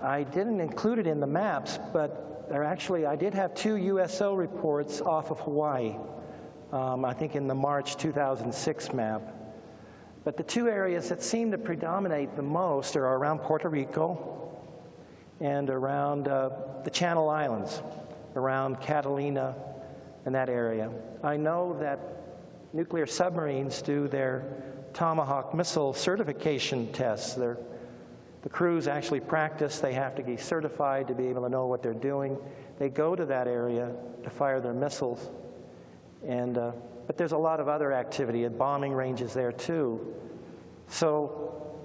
I didn't include it in the maps, but I did have 2 USO reports off of Hawaii, I think in the March 2006 map. But the 2 areas that seem to predominate the most are around Puerto Rico and around the Channel Islands, around Catalina and that area. I know that nuclear submarines do their Tomahawk missile certification tests. The crews actually practice. They have to be certified to be able to know what they're doing. They go to that area to fire their missiles. But there's a lot of other activity at bombing ranges there too. So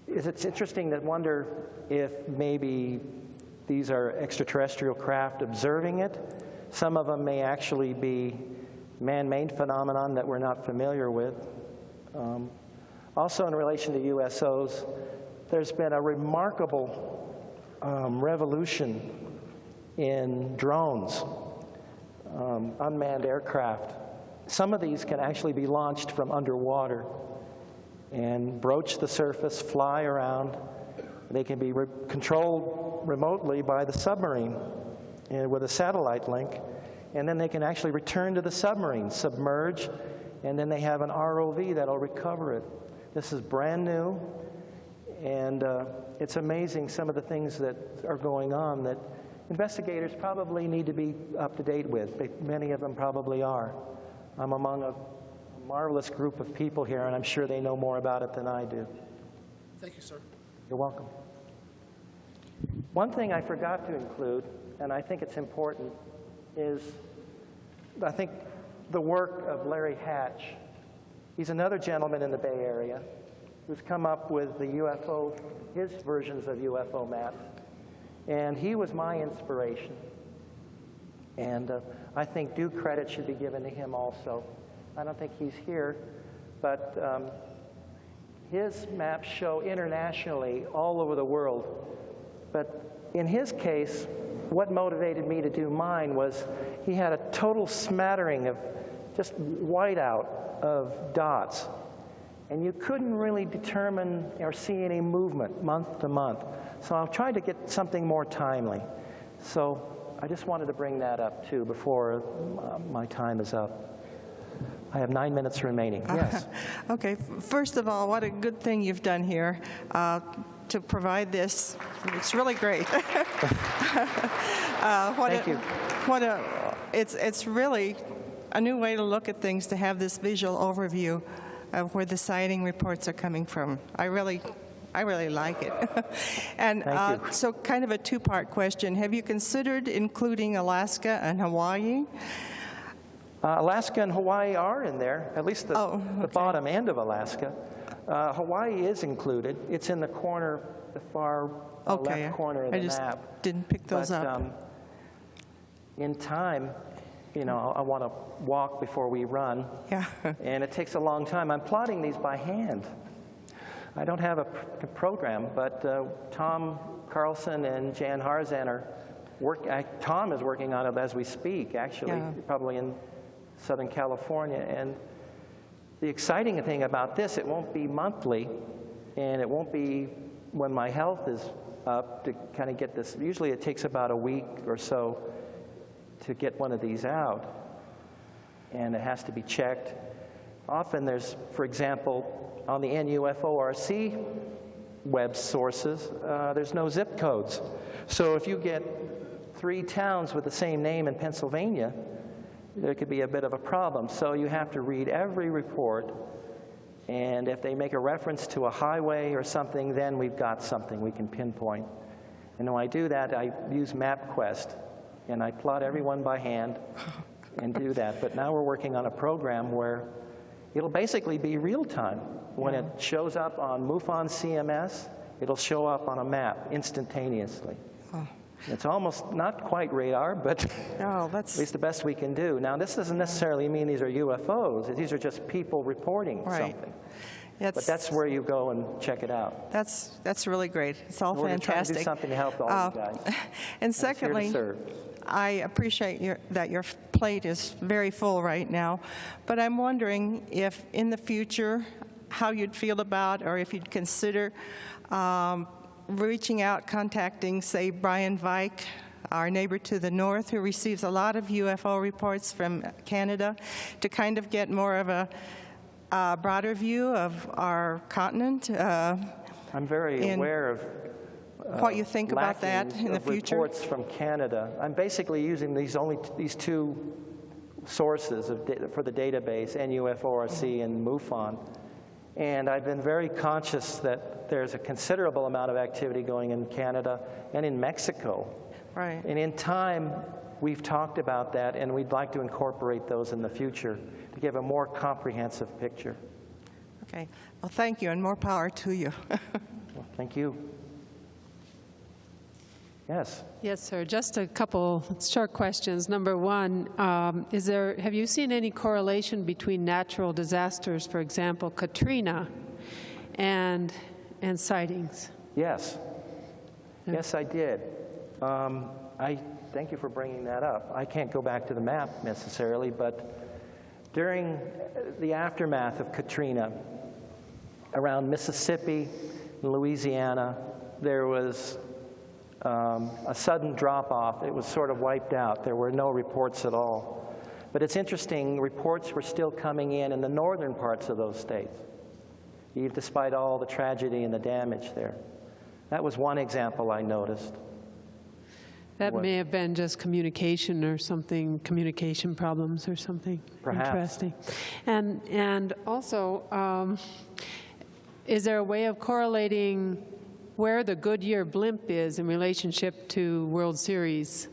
it's interesting to wonder if maybe these are extraterrestrial craft observing it. Some of them may actually be man-made phenomenon that we're not familiar with. Also in relation to USOs, there's been a remarkable revolution in drones, unmanned aircraft. Some of these can actually be launched from underwater and broach the surface, fly around. They can be controlled remotely by the submarine and with a satellite link, and then they can actually return to the submarine, submerge, and then they have an ROV that'll recover it. This is brand new, and it's amazing some of the things that are going on that investigators probably need to be up to date with. Many of them probably are. I'm among a marvelous group of people here, and I'm sure they know more about it than I do. Thank you, sir. You're welcome. One thing I forgot to include, and I think it's important, is I think the work of Larry Hatch. He's another gentleman in the Bay Area who's come up with the UFO, his versions of UFO maps. And he was my inspiration. And I think due credit should be given to him also. I don't think he's here, but his maps show internationally all over the world. But in his case, what motivated me to do mine was he had a total smattering of just whiteout of dots. and you couldn't really determine or see any movement month to month. So I'll try to get something more timely. So I just wanted to bring that up too before my time is up. I have 9 minutes remaining. Yes. Okay. First of all, what a good thing you've done here to provide this. It's really great. Thank you. It's really a new way to look at things, to have this visual overview of where the sighting reports are coming from. I really like it. And Thank you. so kind of a two-part question. Have you considered including Alaska and Hawaii? Alaska and Hawaii are in there, at least the bottom end of Alaska. Hawaii is included. It's in the corner, the far left corner of the map. I just didn't pick those up. In time, you know, I want to walk before we run. Yeah. And it takes a long time. I'm plotting these by hand. I don't have a program, but Tom Carlson and Jan Harzan are Tom is working on it as we speak, actually, probably in Southern California. And the exciting thing about this, it won't be monthly, and it won't be when my health is up to kind of get this. Usually it takes about a week or so to get one of these out, and it has to be checked. Often there's, for example, on the NUFORC web sources, there's no zip codes. So if you get 3 towns with the same name in Pennsylvania, there could be a bit of a problem. So you have to read every report, and if they make a reference to a highway or something, then we've got something we can pinpoint. And when I do that, I use MapQuest, and I plot everyone by hand and do that. But now we're working on a program where it'll basically be real time. When it shows up on MUFON CMS, it'll show up on a map instantaneously. It's almost not quite radar, but at least the best we can do. Now, this doesn't necessarily mean these are UFOs. These are just people reporting something. But that's where you go and check it out. That's really great. It's all fantastic. We're trying to do something to help all you guys. And secondly, I appreciate that your plate is very full right now, but I'm wondering if in the future, how you'd feel about, or if you'd consider reaching out, contacting, say, Brian Vike, our neighbor to the north, who receives a lot of UFO reports from Canada, to kind of get more of a broader view of our continent. I'm very aware of what you think about that in the future. Reports from Canada. I'm basically using these 2 sources for the database, NUFORC and MUFON. And I've been very conscious that there's a considerable amount of activity going in Canada and in Mexico. Right. And in time, we've talked about that, and we'd like to incorporate those in the future to give a more comprehensive picture. Okay. Well, thank you, and more power to you. Well, thank you. Yes. Yes, sir. Just a couple short questions. Number one, have you seen any correlation between natural disasters, for example, Katrina, and sightings? Yes. Yes, I did. I thank you for bringing that up. I can't go back to the map necessarily, but during the aftermath of Katrina, around Mississippi and Louisiana, there was a sudden drop-off. It was sort of wiped out. There were no reports at all. But it's interesting, reports were still coming in the northern parts of those states, even despite all the tragedy and the damage there. That was one example I noticed. That may have been just communication or something, communication problems or something. Perhaps. Interesting. And also, is there a way of correlating where the Goodyear blimp is in relationship to World Series?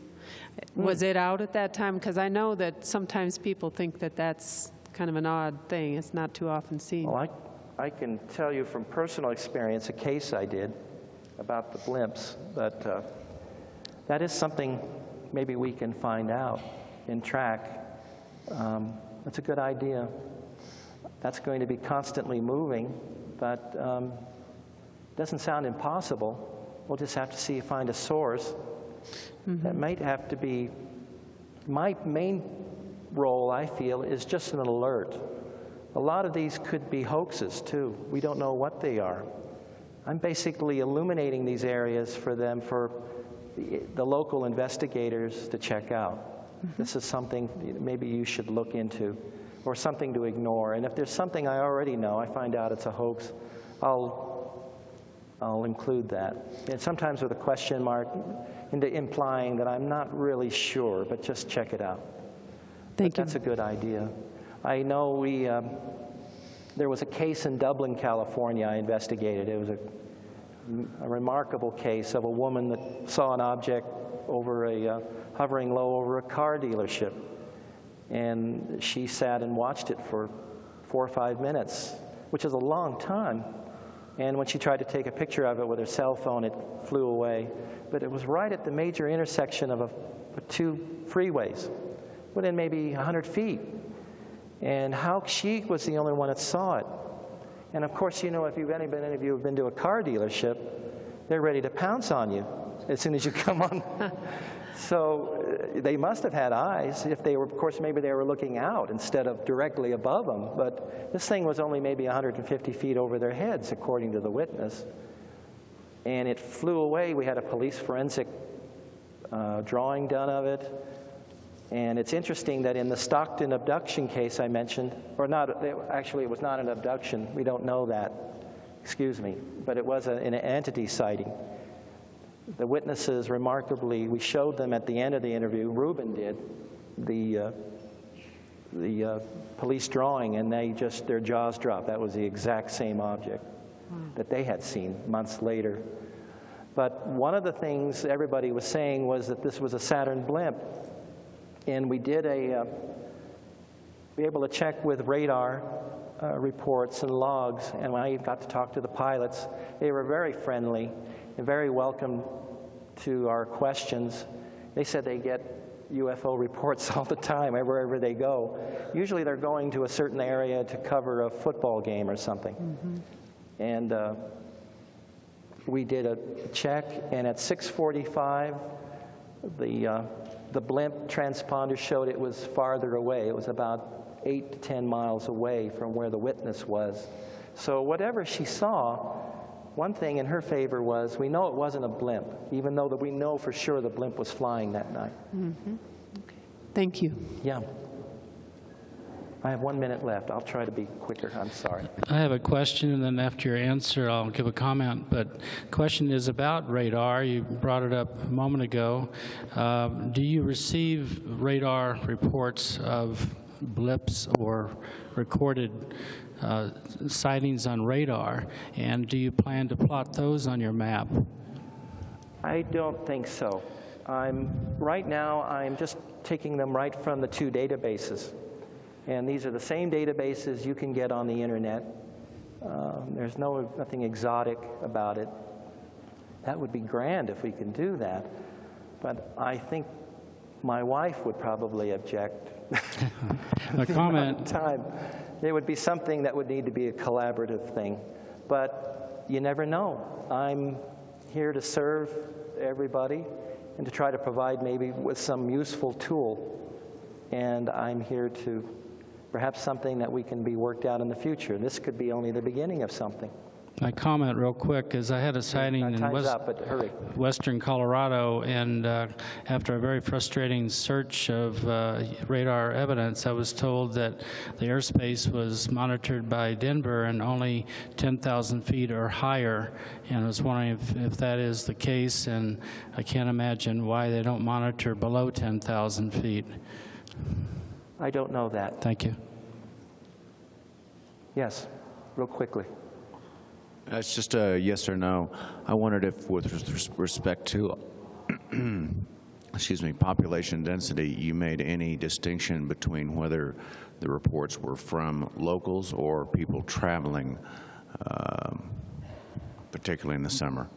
Was it out at that time? Because I know that sometimes people think that that's kind of an odd thing. It's not too often seen. Well, I can tell you from personal experience a case I did about the blimps, but that is something maybe we can find out and track. That's a good idea. That's going to be constantly moving, but doesn't sound impossible. We'll just have to find a source. That might have to be, my main role, I feel, is just an alert. A lot of these could be hoaxes, too. We don't know what they are. I'm basically illuminating these areas for them, for the local investigators to check out. This is something maybe you should look into, or something to ignore. And if there's something I already know, I find out it's a hoax, I'll include that. And sometimes with a question mark, implying that I'm not really sure, but just check it out. Thank you. That's a good idea. I know there was a case in Dublin, California I investigated. It was a remarkable case of a woman that saw an object over hovering low over a car dealership. And she sat and watched it for 4 or 5 minutes, which is a long time. And when she tried to take a picture of it with her cell phone, it flew away. But it was right at the major intersection of 2 freeways, within maybe 100 feet. And how she was the only one that saw it. And of course, you know, if any of you have been to a car dealership, they're ready to pounce on you as soon as you come on. So they must have had eyes. If they were, of course, maybe they were looking out instead of directly above them. But this thing was only maybe 150 feet over their heads, according to the witness. And it flew away. We had a police forensic drawing done of it. And it's interesting that in the Stockton abduction case I mentioned, or not, actually it was not an abduction, we don't know that, excuse me, but it was an entity sighting. The witnesses, remarkably, we showed them at the end of the interview, Ruben did, the police drawing, and their jaws dropped. That was the exact same object that they had seen months later. But one of the things everybody was saying was that this was a Saturn blimp. And we did be able to check with radar reports and logs, and when I got to talk to the pilots, they were very friendly and very welcome to our questions. They said they get UFO reports all the time, wherever they go. Usually they're going to a certain area to cover a football game or something. And we did a check, and at 6:45, the blimp transponder showed it was farther away. It was about 8 to 10 miles away from where the witness was. So whatever she saw, one thing in her favor was we know it wasn't a blimp, even though that we know for sure the blimp was flying that night. Okay. Thank you. Yeah. I have 1 minute left. I'll try to be quicker. I'm sorry. I have a question, and then after your answer, I'll give a comment. But the question is about radar. You brought it up a moment ago. Do you receive radar reports of blips or recorded sightings on radar? And do you plan to plot those on your map? I don't think so. Right now, I'm just taking them right from the 2 databases. And these are the same databases you can get on the internet. There's nothing exotic about it. That would be grand if we can do that. But I think my wife would probably object. A comment. Time. It would be something that would need to be a collaborative thing. But you never know. I'm here to serve everybody and to try to provide maybe with some useful tool. And I'm here to perhaps something that we can be worked out in the future. This could be only the beginning of something. My comment real quick is I had a sighting in western Colorado, and after a very frustrating search of radar evidence, I was told that the airspace was monitored by Denver and only 10,000 feet or higher, and I was wondering if that is the case, and I can't imagine why they don't monitor below 10,000 feet. I don't know that. Thank you. Yes, real quickly. It's just a yes or no. I wondered if, with respect to, excuse me, population density, you made any distinction between whether the reports were from locals or people traveling, particularly in the summer.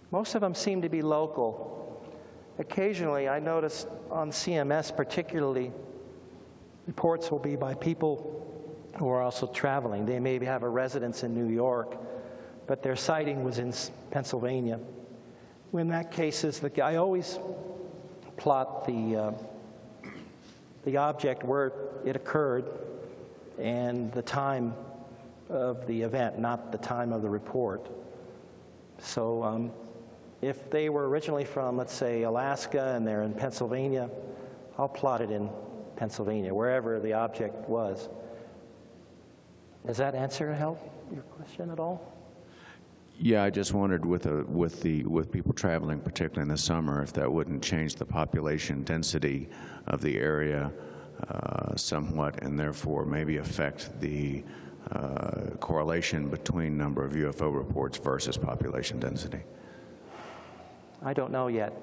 Most of them seem to be local. Occasionally, I noticed on CMS particularly, reports will be by people who are also traveling. They maybe have a residence in New York, but their sighting was in Pennsylvania. In that case, I always plot the object where it occurred and the time of the event, not the time of the report. So if they were originally from, let's say, Alaska and they're in Pennsylvania, I'll plot it in Pennsylvania, wherever the object was. Does that answer help your question at all? Yeah, I just wondered with people traveling, particularly in the summer, if that wouldn't change the population density of the area somewhat, and therefore maybe affect the correlation between number of UFO reports versus population density. I don't know yet.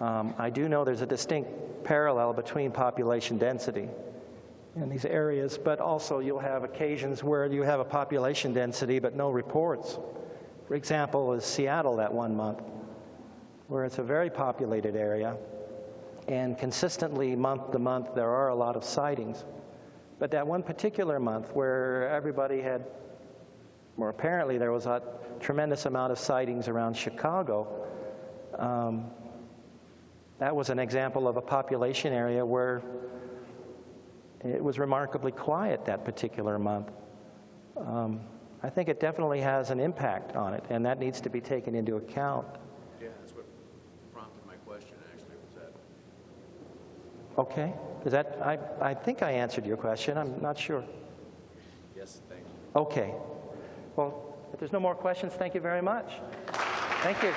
I do know there's a distinct parallel between population density in these areas, but also you'll have occasions where you have a population density but no reports. For example, is Seattle that one month, where it's a very populated area, and consistently month to month there are a lot of sightings. But that one particular month where everybody had, or apparently there was a tremendous amount of sightings around Chicago, that was an example of a population area where it was remarkably quiet that particular month. I think it definitely has an impact on it, and that needs to be taken into account. Yeah, that's what prompted my question, actually, was that. Okay. Is that, I think I answered your question. I'm not sure. Yes, thank you. Okay. Well, if there's no more questions, thank you very much. Thank you.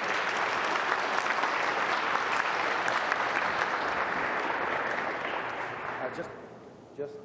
Just